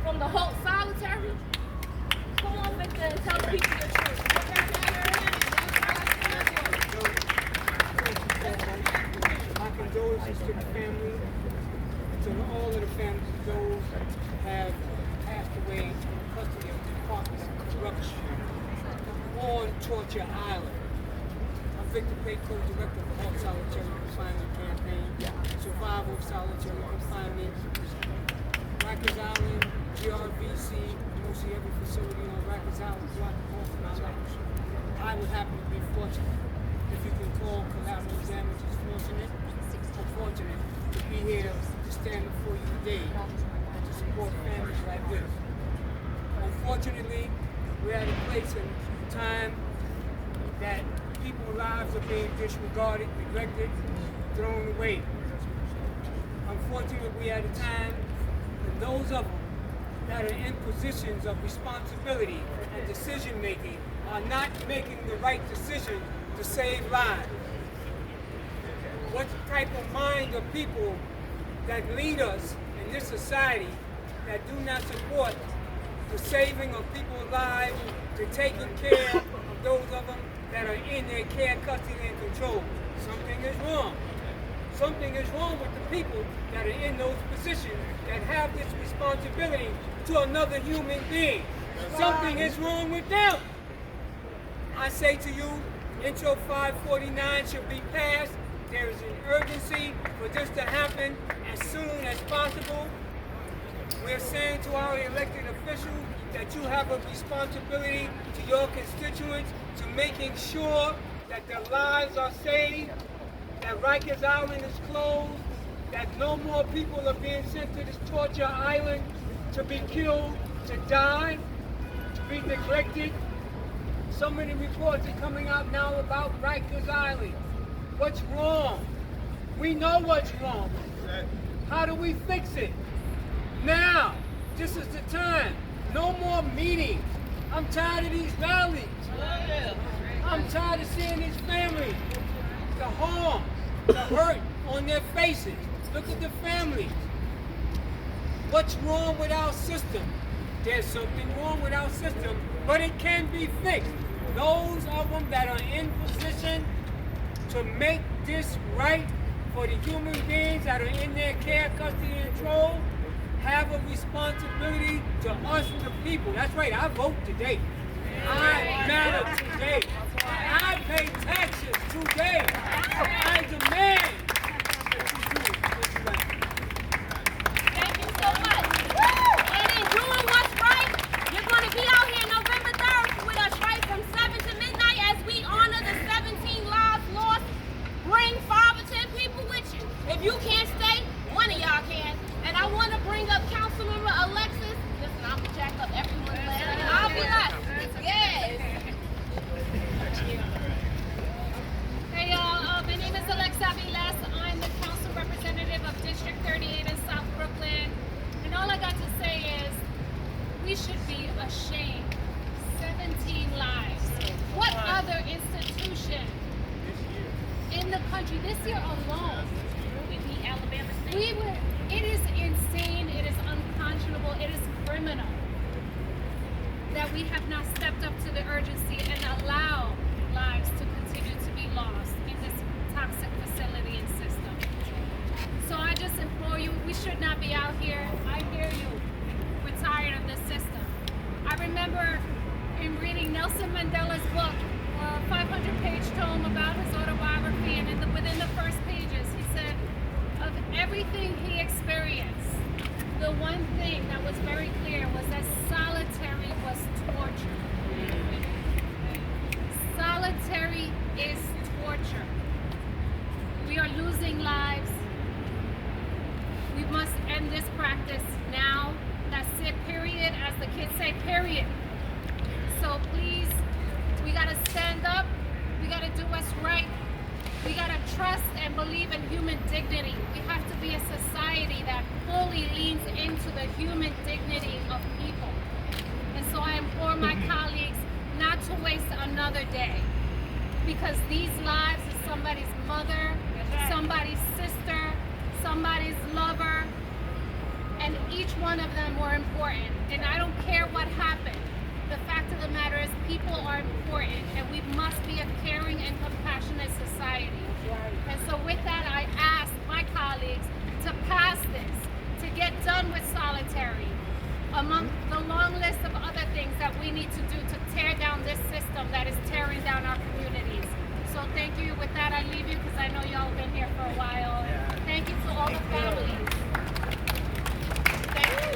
from the whole solitary. Come on, Victor, and tell the people the truth. My condolences to the family, to all of the families of those who have passed away in custody of the Department of Corruption on Torture Island. I'm Victor Pate, co-director of the Halt Solitary Confinement Campaign, Survival of Solitary Confinement, Rikers Island, GRVC, mostly every facility on Rikers Island throughout the whole of my life. I would happen to be fortunate, if you can call collateral damage is fortunate, unfortunate to be here to stand before you today and to support families like this. Unfortunately, we're at a place and time that people's lives are being disregarded, neglected, thrown away. Unfortunately, we're at a time when those of them that are in positions of responsibility and decision making are not making the right decision to save lives. What type of mind of people that lead us in this society that do not support the saving of people's lives, to taking care of those of them that are in their care, custody, and control? Something is wrong. Something is wrong with the people that are in those positions that have this responsibility to another human being. Something is wrong with them. I say to you, Intro 549 should be passed. There is an urgency for this to happen as soon as possible. We're saying to our elected officials that you have a responsibility to your constituents to making sure that their lives are saved, that Rikers Island is closed, that no more people are being sent to this torture island to be killed, to die, to be neglected. So many reports are coming out now about Rikers Island. What's wrong? We know what's wrong. How do we fix it? Now. This is the time. No more meetings. I'm tired of these rallies. I'm tired of seeing these families. The harm, the hurt on their faces. Look at the families. What's wrong with our system? There's something wrong with our system, but it can be fixed. Those of them that are in position to make this right for the human beings that are in their care, custody, and control have a responsibility to us, the people. That's right, I vote today. I matter today. I pay taxes today. I demand that you do what's right. Thank you so much. And in doing what's right, you're going to be out here November 3rd with us, right, from 7 to midnight as we honor the 17 lives lost. Bring 5 or 10 people with you. If you can't stay, one of y'all can. And I want to bring up Councilmember Alexis. Listen, I'm going to jack up everyone's land, and I'll be left. Yes. Hey y'all, my name is Alexa Vilas. I'm the council representative of District 38 in South Brooklyn. And all I got to say is, we should be ashamed. 17 lives. What other institution in the country, this year alone, it is insane, it is unconscionable, it is criminal that we have not stepped up to the urgency and allowed lives to continue to be lost in this toxic facility and system. So I just implore you, we should not be out here. I hear you. We're tired of this system. I remember in reading Nelson Mandela's book, a 500-page tome about his autobiography, and within the first pages, he said, of everything he experienced, the one thing that was very clear was that solitary was torture. Solitary is torture. We are losing lives. We must end this practice now. That's it, period. As the kids say, period. So please, we gotta stand up. We gotta do what's right. We gotta trust and believe in human dignity. We have to be a society that fully leans into the human dignity of people. And so I implore my colleagues not to waste another day, because these lives is somebody's mother, somebody's sister, somebody's lover, and each one of them were important. And I don't care what happened. The fact of the matter is people are important, and we must be a caring and compassionate society. And so with that, I ask my colleagues to pass this, to get done with solitary, among the long list of other things that we need to do to tear down this system that is tearing down our communities. So thank you. With that, I leave you because I know y'all have been here for a while. Thank you to all the families. Thank you.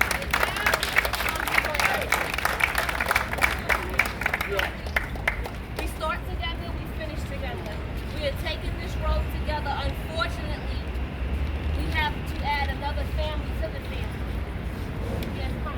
We start together, we finish together. We are taking this road together. Unfortunately, we have to add another family to the family. Yes, come.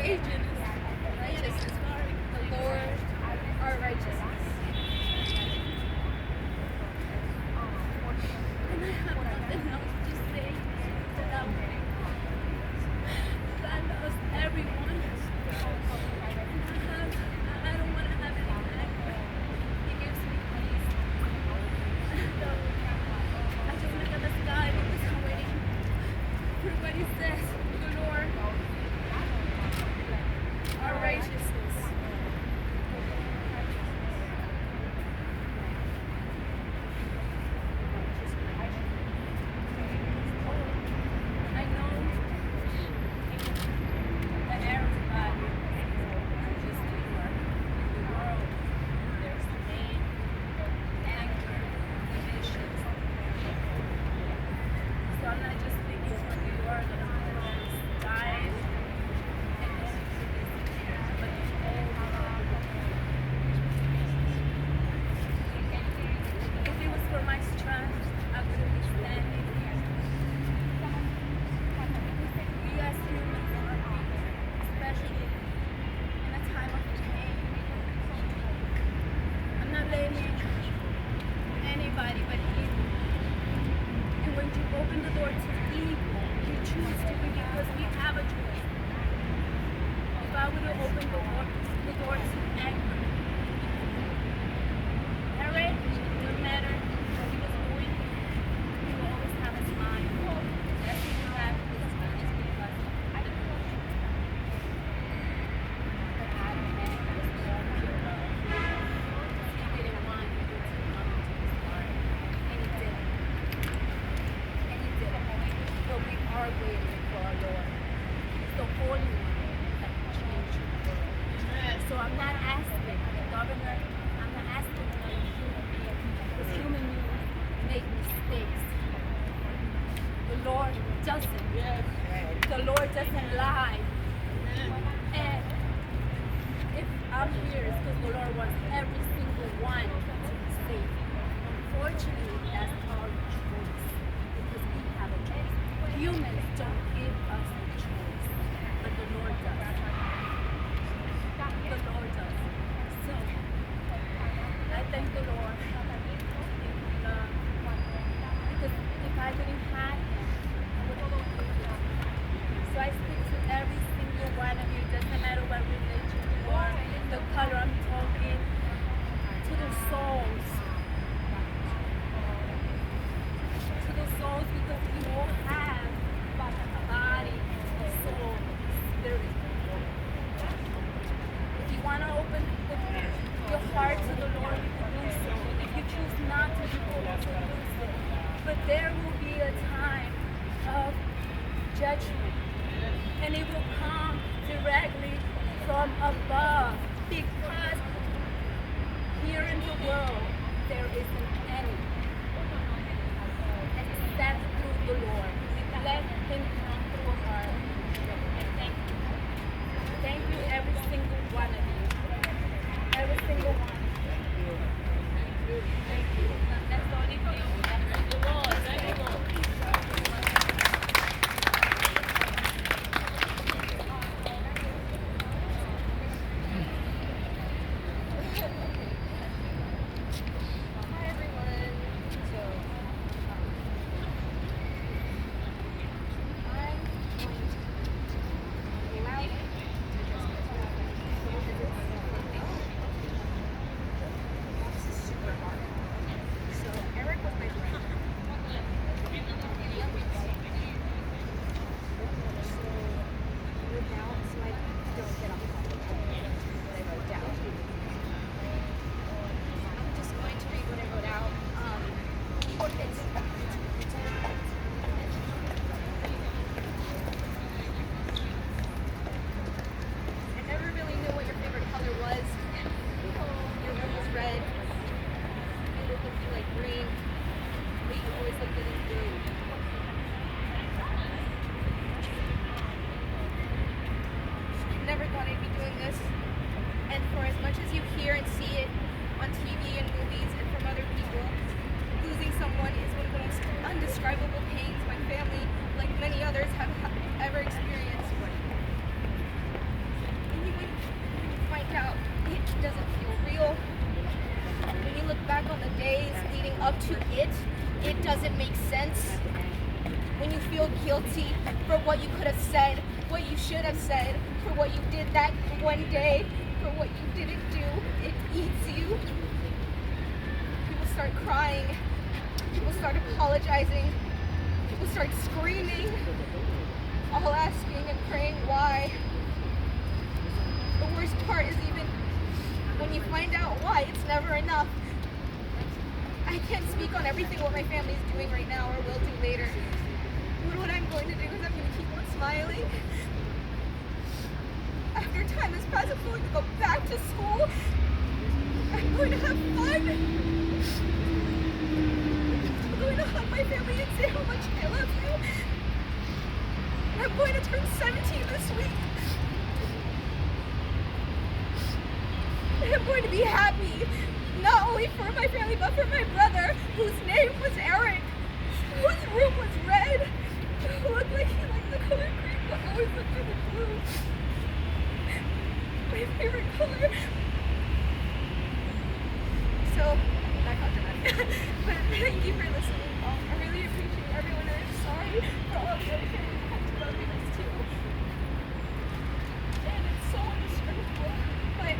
agent is righteousness, Lord. The Lord, our righteousness. And I have nothing else to say than that God loves everyone. I don't want to have any anger. He gives me peace. So, I just look at the sky because I'm waiting for what he says. The Lord, our righteousness. I know that everybody is just different. In the world, there's pain, anger, divisions. So I'm not just speaking for New York, that is dying and going through this, but the whole world. If it was for my strength, I wouldn't be standing here. We as humans are weak, especially in a time of pain. I'm not blaming anybody but evil. And when you open the door to evil, you choose to be because we have a choice. If I would have opened the door to anger, Erick, no matter what he was doing, he will always have a smile. That's what we have this Spanish because I don't know. But Adam had this one pure love. He didn't want evil to come into his heart. And he did. And he did. But we are waiting for our Lord. He's the Holy One that can change the world. So I'm not asking the governor, I'm not asking another human being, because human beings make mistakes. The Lord doesn't. The Lord doesn't lie. And if I'm here, it's because the Lord wants every single one to be saved. Unfortunately, that's our choice, because we have a choice. Humans don't give us a choice, but the Lord does. The Lord does. So, I thank the Lord. Because if I didn't have him, I wouldn't be here. So I speak to every single one of you, doesn't matter what religion you are, the color I'm talking, to the souls. To the souls, because we all have a body, a soul, spirit. If you want to open your heart to the Lord, you can do so. If you choose not to, you can also do so. But there will be a time of judgment, and it will come directly from above, because here in the world there is an enemy, and that's through the Lord. Let him come through our heart. And thank you. Thank you, every single one of you. Every single one. Thank you. That's the only thing. Thank you, Lord. Thank you, Lord. Hi, everyone. So, I what you should have said, for what you did that one day, for what you didn't do. It eats you. People start crying. People start apologizing. People start screaming, all asking and praying why. The worst part is even when you find out why, it's never enough. I can't speak on everything what my family is doing right now or will do later. But what I'm going to do is I'm going to keep on smiling. After time has passed, I'm going to go back to school. I'm going to have fun. I'm going to hug my family and say how much I love you. I'm going to turn 17 this week. And I'm going to be happy, not only for my family, but for my brother, whose name was Erick, whose room was red, who looked like he liked the color green, but always looked for the blue. My favorite color. So, back on dramatic. But thank you for listening. I really appreciate everyone, and I'm sorry for all the other families who have to love you guys too. And it's so understandable. But,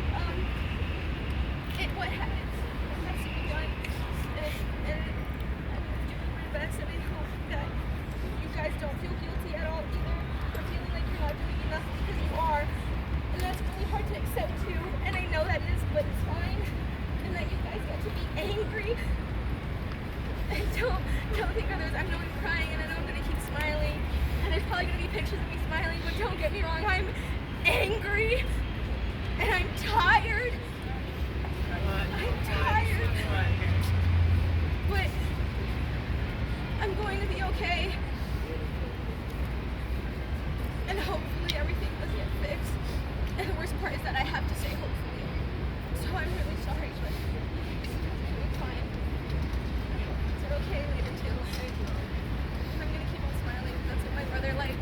what happened has to be done. And I'm doing my best, and I hope that you guys don't feel guilty at all either for feeling like you're not doing enough, because you are. And that's really hard to accept too. And I know that is, but it's fine. And that you guys get to be angry. And don't think others. I know I'm crying, and I know I'm gonna keep smiling. And there's probably gonna be pictures of me smiling, but don't get me wrong, I'm angry. And I'm tired. I'm tired. But I'm going to be okay. And hopefully everything will get fixed. And the worst part is that I have to say hopefully. So I'm really sorry, but it's fine. Is it okay later too? I'm gonna keep on smiling. That's what my brother liked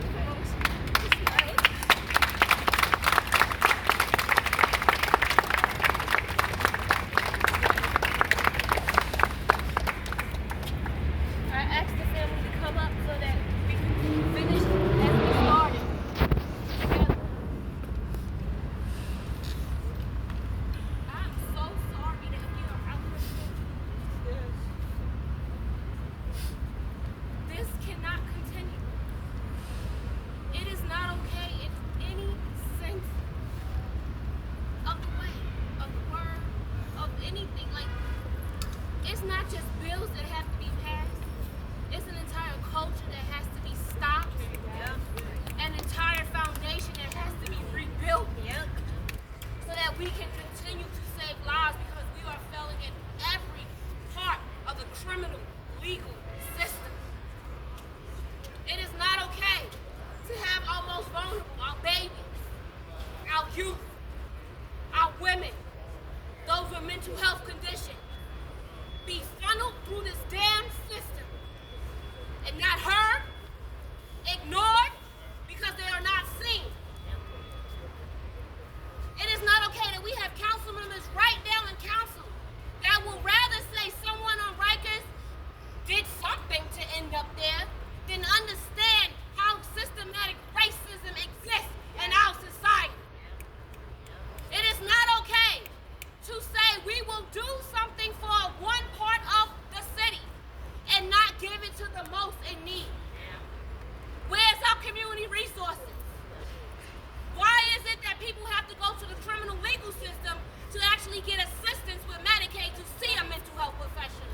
the most. To smile. I asked the family to come up so that we can finish as we started together. I'm so sorry that you are out there. This cannot continue. It is not okay in any sense of the way, of the word, of anything. Like, it's not just bills that have to be passed. It's an entire culture that has to be stopped. An entire foundation that has to be rebuilt. So that we can continue to save lives, because we are failing in every part of the criminal legal system. It is not okay to have our most vulnerable, our babies, our youth, our women, those with mental health conditions, be funneled through this damn system and not heard, ignored, because they are not seen. It is not okay that we have council members right now in council that will rather say someone on Rikers did something to end up there than understand how systematic racism exists in our society. It is not okay to say we will do something for one part of the city and not give it to the most in need. Where's our community resources? Why is it that people have to go to the criminal legal system to actually get assistance with Medicaid to see a mental health professional?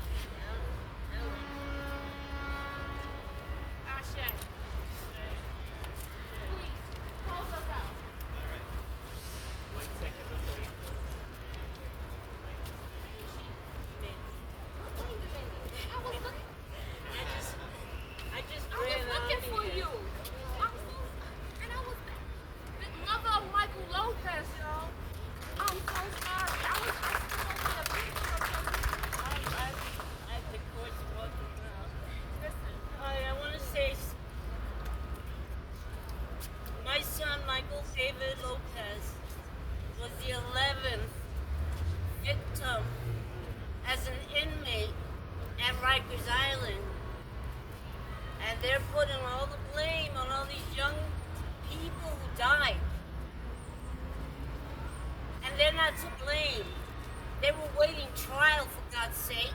Ashe. Please, close us out. I just I was ran out looking for here. you. And I was the mother of Michael Lopez, y'all. I'm so sorry. I was just over the picture of something. I the court's walking out. I want to say, my son Michael David Lopez was the 11th victim as an inmate at Rikers Island. And they're putting all the blame on all these young died. And they're not to blame. They were waiting trial, for God's sake.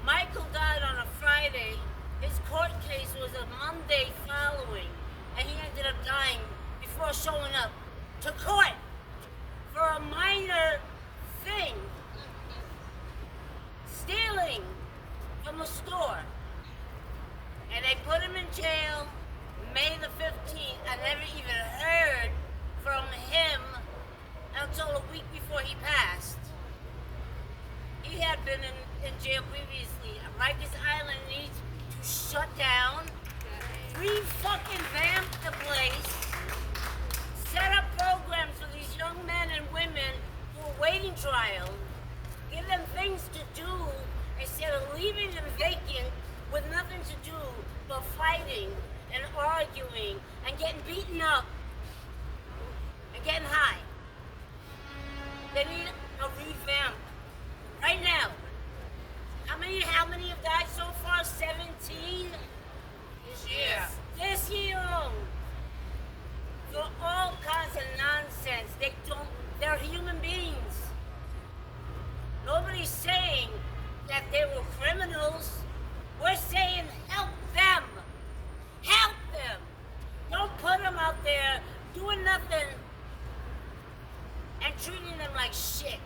Michael died on a Friday. His court case was a Monday following, and he ended up dying before showing up to court for a minor thing. Stealing from a store. And they put him in jail May the 15th. I never even heard from him until a week before he passed. He had been in jail previously. Rikers Island needs to shut down, re-fucking-vamp the place, set up programs for these young men and women who are waiting trial, give them things to do instead of leaving them vacant with nothing to do but fighting and arguing and getting beaten up and getting high. They need a revamp right now. How many have died so far? 17? This year. This year alone. For all kinds of nonsense. They're human beings. Nobody's saying that they were criminals. We're saying help them. Help them. Don't put them out there doing nothing and treating them like shit.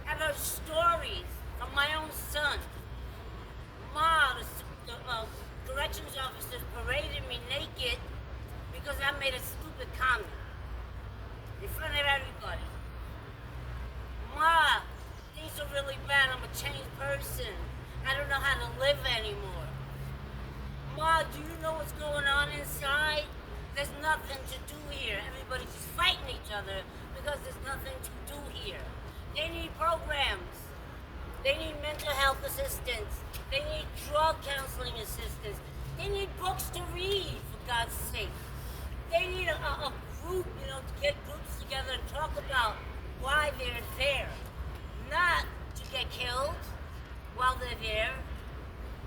I've heard stories from my own son. The corrections officers paraded me naked because I made a stupid comment in front of everybody. Ma, things are really bad. I'm a changed person. I don't know how to live anymore. Ma, do you know what's going on inside? There's nothing to do here. Everybody's just fighting each other because there's nothing to do here. They need programs. They need mental health assistance. They need drug counseling assistance. They need books to read, for God's sake. They need a group, to get groups together and talk about why they're there. Not to get killed while they're there.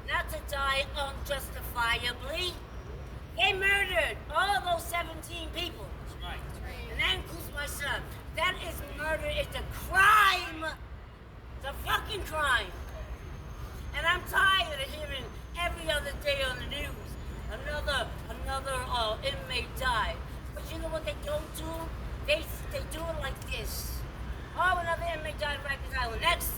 Not to die unjustifiably. They murdered all of those 17 people. That's right. And that includes my son. That is murder. It's a crime. It's a fucking crime. And I'm tired of hearing every other day on the news, another inmate died. But you know what they don't do? They do it like this. Oh, another inmate died at Rikers Island. Next.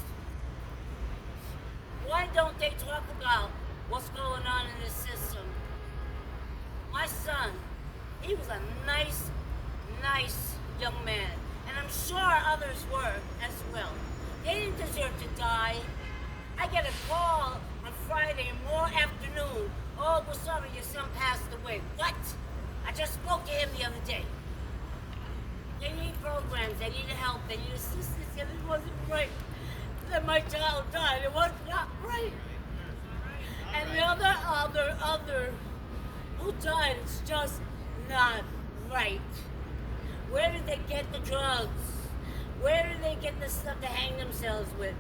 Why don't they talk about what's going on in this system? My son, he was a nice young man. And I'm sure others were as well. They didn't deserve to die. I get a call on Friday more afternoon. Oh, we're sorry, your son passed away. What? I just spoke to him the other day. They need programs, they need help, they need assistance, and it wasn't right that my child died. It was not right. And the other who died, it's just not right. Where did they get the drugs? Where did they get the stuff to hang themselves with?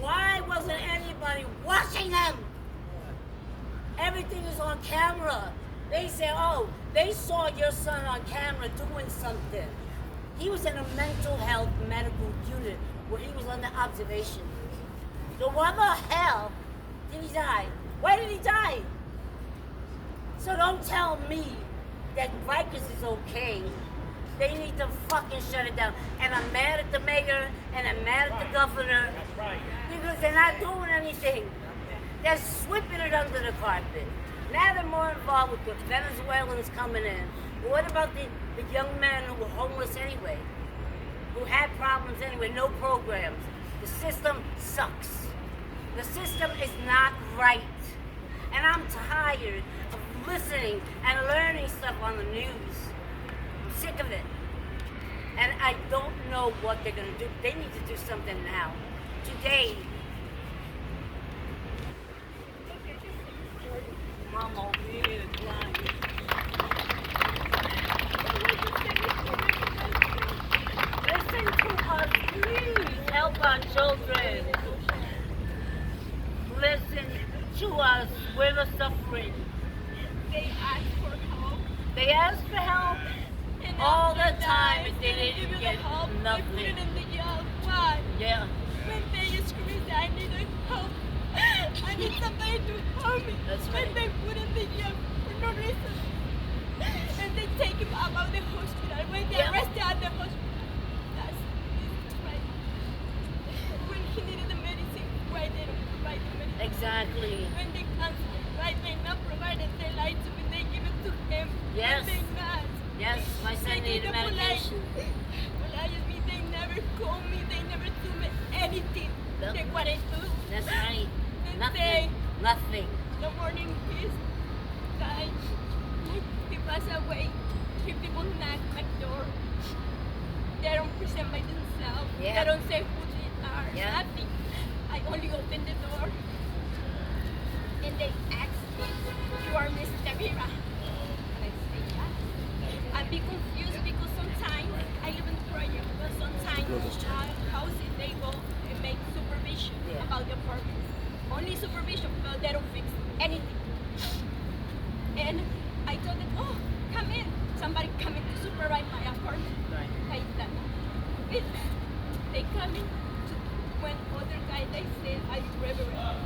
Why wasn't anybody watching them? Everything is on camera. They say, oh, they saw your son on camera doing something. He was in a mental health medical unit where he was under observation. So why the hell did he die? Why did he die? So don't tell me that Rikers is okay. They need to fucking shut it down. And I'm mad at the mayor, and I'm mad at the governor. Because they're not doing anything. They're sweeping it under the carpet. Now they're more involved with the Venezuelans coming in. But what about the young men who were homeless anyway? Who had problems anyway, no programs. The system sucks. The system is not right. And I'm tired of listening and learning stuff on the news. I'm sick of it. And I don't know what they're going to do. They need to do something now. Today. Mom over here is blind. Listen to us, please. Help our children. Listen to us. We're the suffering. They ask for help. They asked for help And all after the that, time, and they didn't give didn't you the get help. They put nothing. it in the jail. Why? Yeah, When they screamed, I need help. I need somebody to help me. That's right. And they put in the jail for no reason. And they take him out of the hospital. When they Yeah. arrested at the hospital, that's right. When he needed the medicine, why they don't provide the medicine? exactly. When they cancel, why they not provided? They lied to me. They give it to him. Yes. And they not. Yes, my son They needed did the medication. polite me. They never call me. They never do me anything. Nope. They what I do. That's right. They Nothing. say, Nothing. the morning peace died. He passed away. Three people knock my door. They don't present by themselves. Yeah. They don't say who they are. Yeah. Nothing. I only open the door. And they ask me, you are Miss Tavria. And I say, yeah. I be confused because sometimes I live in prayer, but sometimes houses they go and make supervision Yeah. about the apartment. Only supervision, but they don't fix anything. And I told them, oh, come in. Somebody come in to supervise my apartment. Right. I said, they come in to when other guy they say I reverend.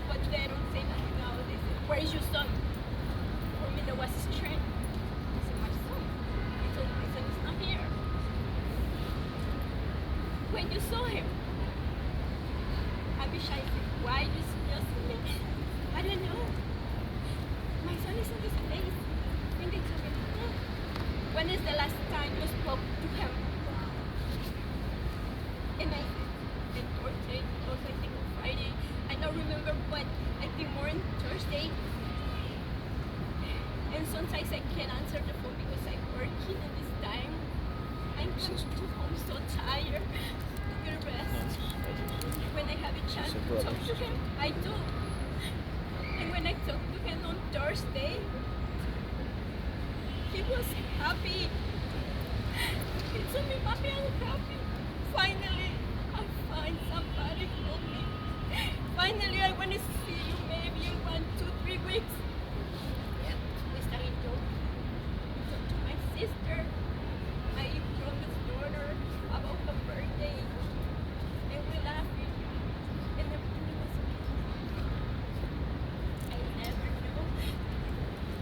But they don't say nothing now. They say, where is your son? For me, there was strange. I said, my son? I told my son is not here. When you saw him, I wish I said, why you just me? I don't know. My son is on his place. And they told me, oh, when is the last time you spoke to him? And I said, Thursday, also I think on Friday. I don't remember, but I think more on Thursday. And sometimes I can't answer the phone because I'm working at this time. I'm coming to home so tired to get rest. When I have a chance to talk to him, I do. And when I talked to him on Thursday, he was happy. He told me, Mommy, I'm happy. Finally, I find somebody to help me. Finally, I want to see you maybe in 1, 2, 3 weeks. We started talking. Talk to my sister, my youngest daughter, about her birthday. And we laughing. And everything was okay. I never knew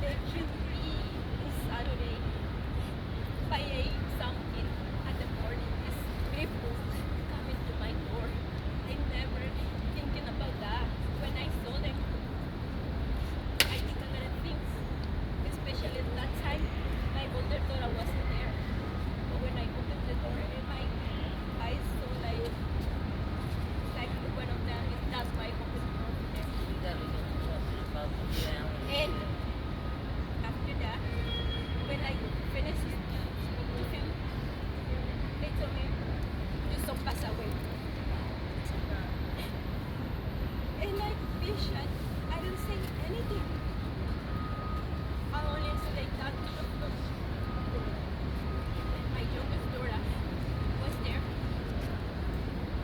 that he'd be on Saturday by 8 something at the morning. These people coming to my door. I never thinking about that. When I saw them, I think a lot of things. Especially that time, my older daughter wasn't there. But when I opened the door and my eyes saw like one of them, that's why I opened the door for them. You gotta get talking about the family. And after that, when I finished speaking to him, they told me, your son passed away. And I wish I didn't say anything. I only stayed down to the floor. My youngest daughter was there.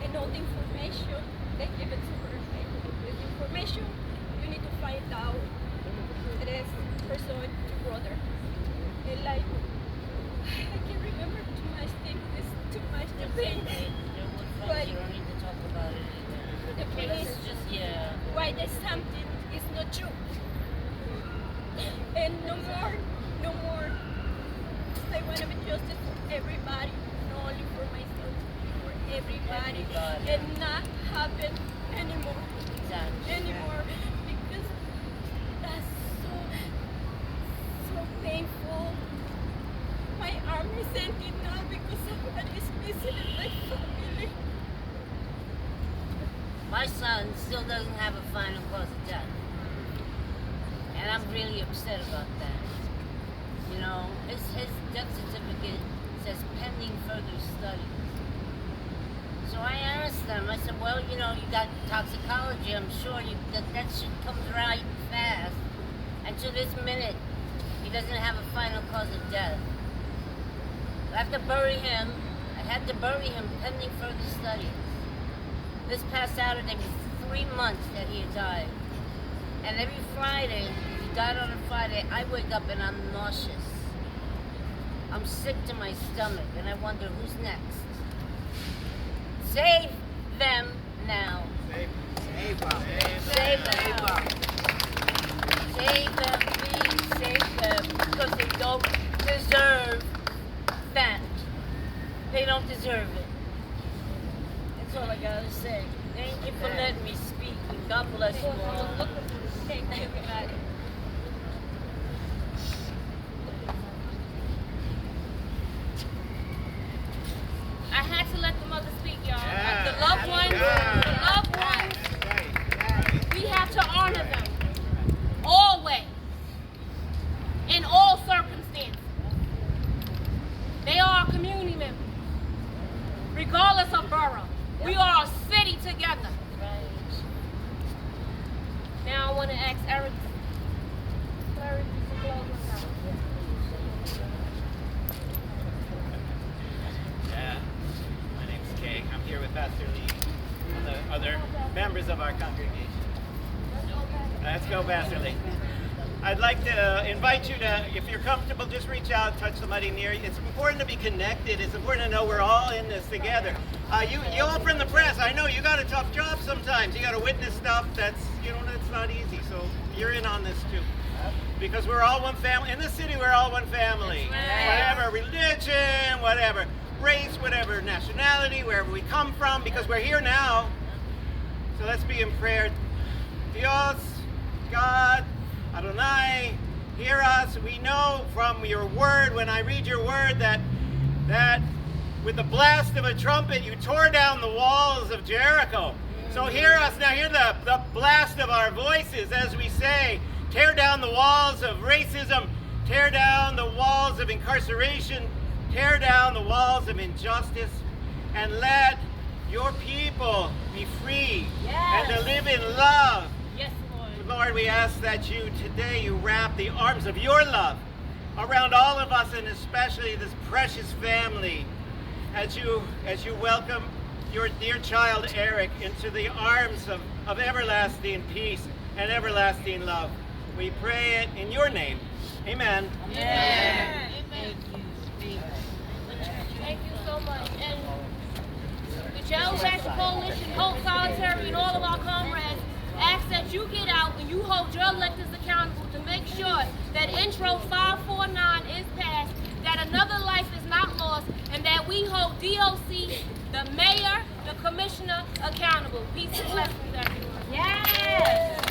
And all the information, they give it to her. With the information, you need to find out it is person, your brother. And like, I can't remember too much things. It's too much to say. But You don't need to talk about it either. the thing Let's is, just, yeah. why there's something is not true. And no more. I want to be justice for everybody, not only for myself, for everybody. Everybody. And not happen anymore. Exactly. Anymore. Because that's so painful. My arm is aching now because somebody is missing in my family. My son still doesn't have a final cause of death. And I'm really upset about that. You know, his death certificate says pending further studies. So I asked them, I said, well, you know, you got toxicology, I'm sure that shit comes right fast. And to this minute, he doesn't have a final cause of death. I have to bury him. I had to bury him pending further studies. This past Saturday was 3 months that he had died. And every Friday, he died on a Friday, I wake up and I'm nauseous. I'm sick to my stomach, and I wonder who's next. Save them now. Save them. Save them. Save them, please save them, because they don't deserve that. They don't deserve it. That's all I gotta say. Thank you for letting me speak, and God bless you all. Thank you, God. I had to let the mother speak, y'all. Yeah. The loved ones, we have to honor them. Always. In all circumstances. They are our community members. Regardless of borough. We are a city together. Now I want to ask Erick to close us out. Yeah. My name's Kay. I'm here with Pastor Lee and the other members of our congregation. Let's go, Pastor Lee. I'd like to invite you to, if you're comfortable, just reach out, touch somebody near you. It's important to be connected. It's important to know we're all in this together. You all from the press, I know you got a tough job sometimes. You got to witness stuff that's not easy. So you're in on this too. Because we're all one family. In this city, we're all one family. Whatever religion, whatever race, whatever nationality, wherever we come from, because we're here now. So let's be in prayer. Dios, God, Adonai, hear us. We know from your word, when I read your word, that with the blast of a trumpet, you tore down the walls of Jericho. So hear us now. Hear the blast of our voices as we say, tear down the walls of racism, tear down the walls of incarceration, tear down the walls of injustice, and let your people be free and to live in love. Yes, Lord. Lord, we ask that today you wrap the arms of your love around all of us, and especially this precious family, as you welcome your dear child Erick into the arms of everlasting peace and everlasting love. We pray it in your name. Amen. Amen. Thank you so much. And the Jails Action Coalition, Hope Solitary, and all of our comrades ask that you get out and you hold your electeds accountable to make sure that Intro 549 is passed, that another life is not lost, and that we hold DOC, the mayor, the commissioner accountable. Peace and blessings, everyone. Yes!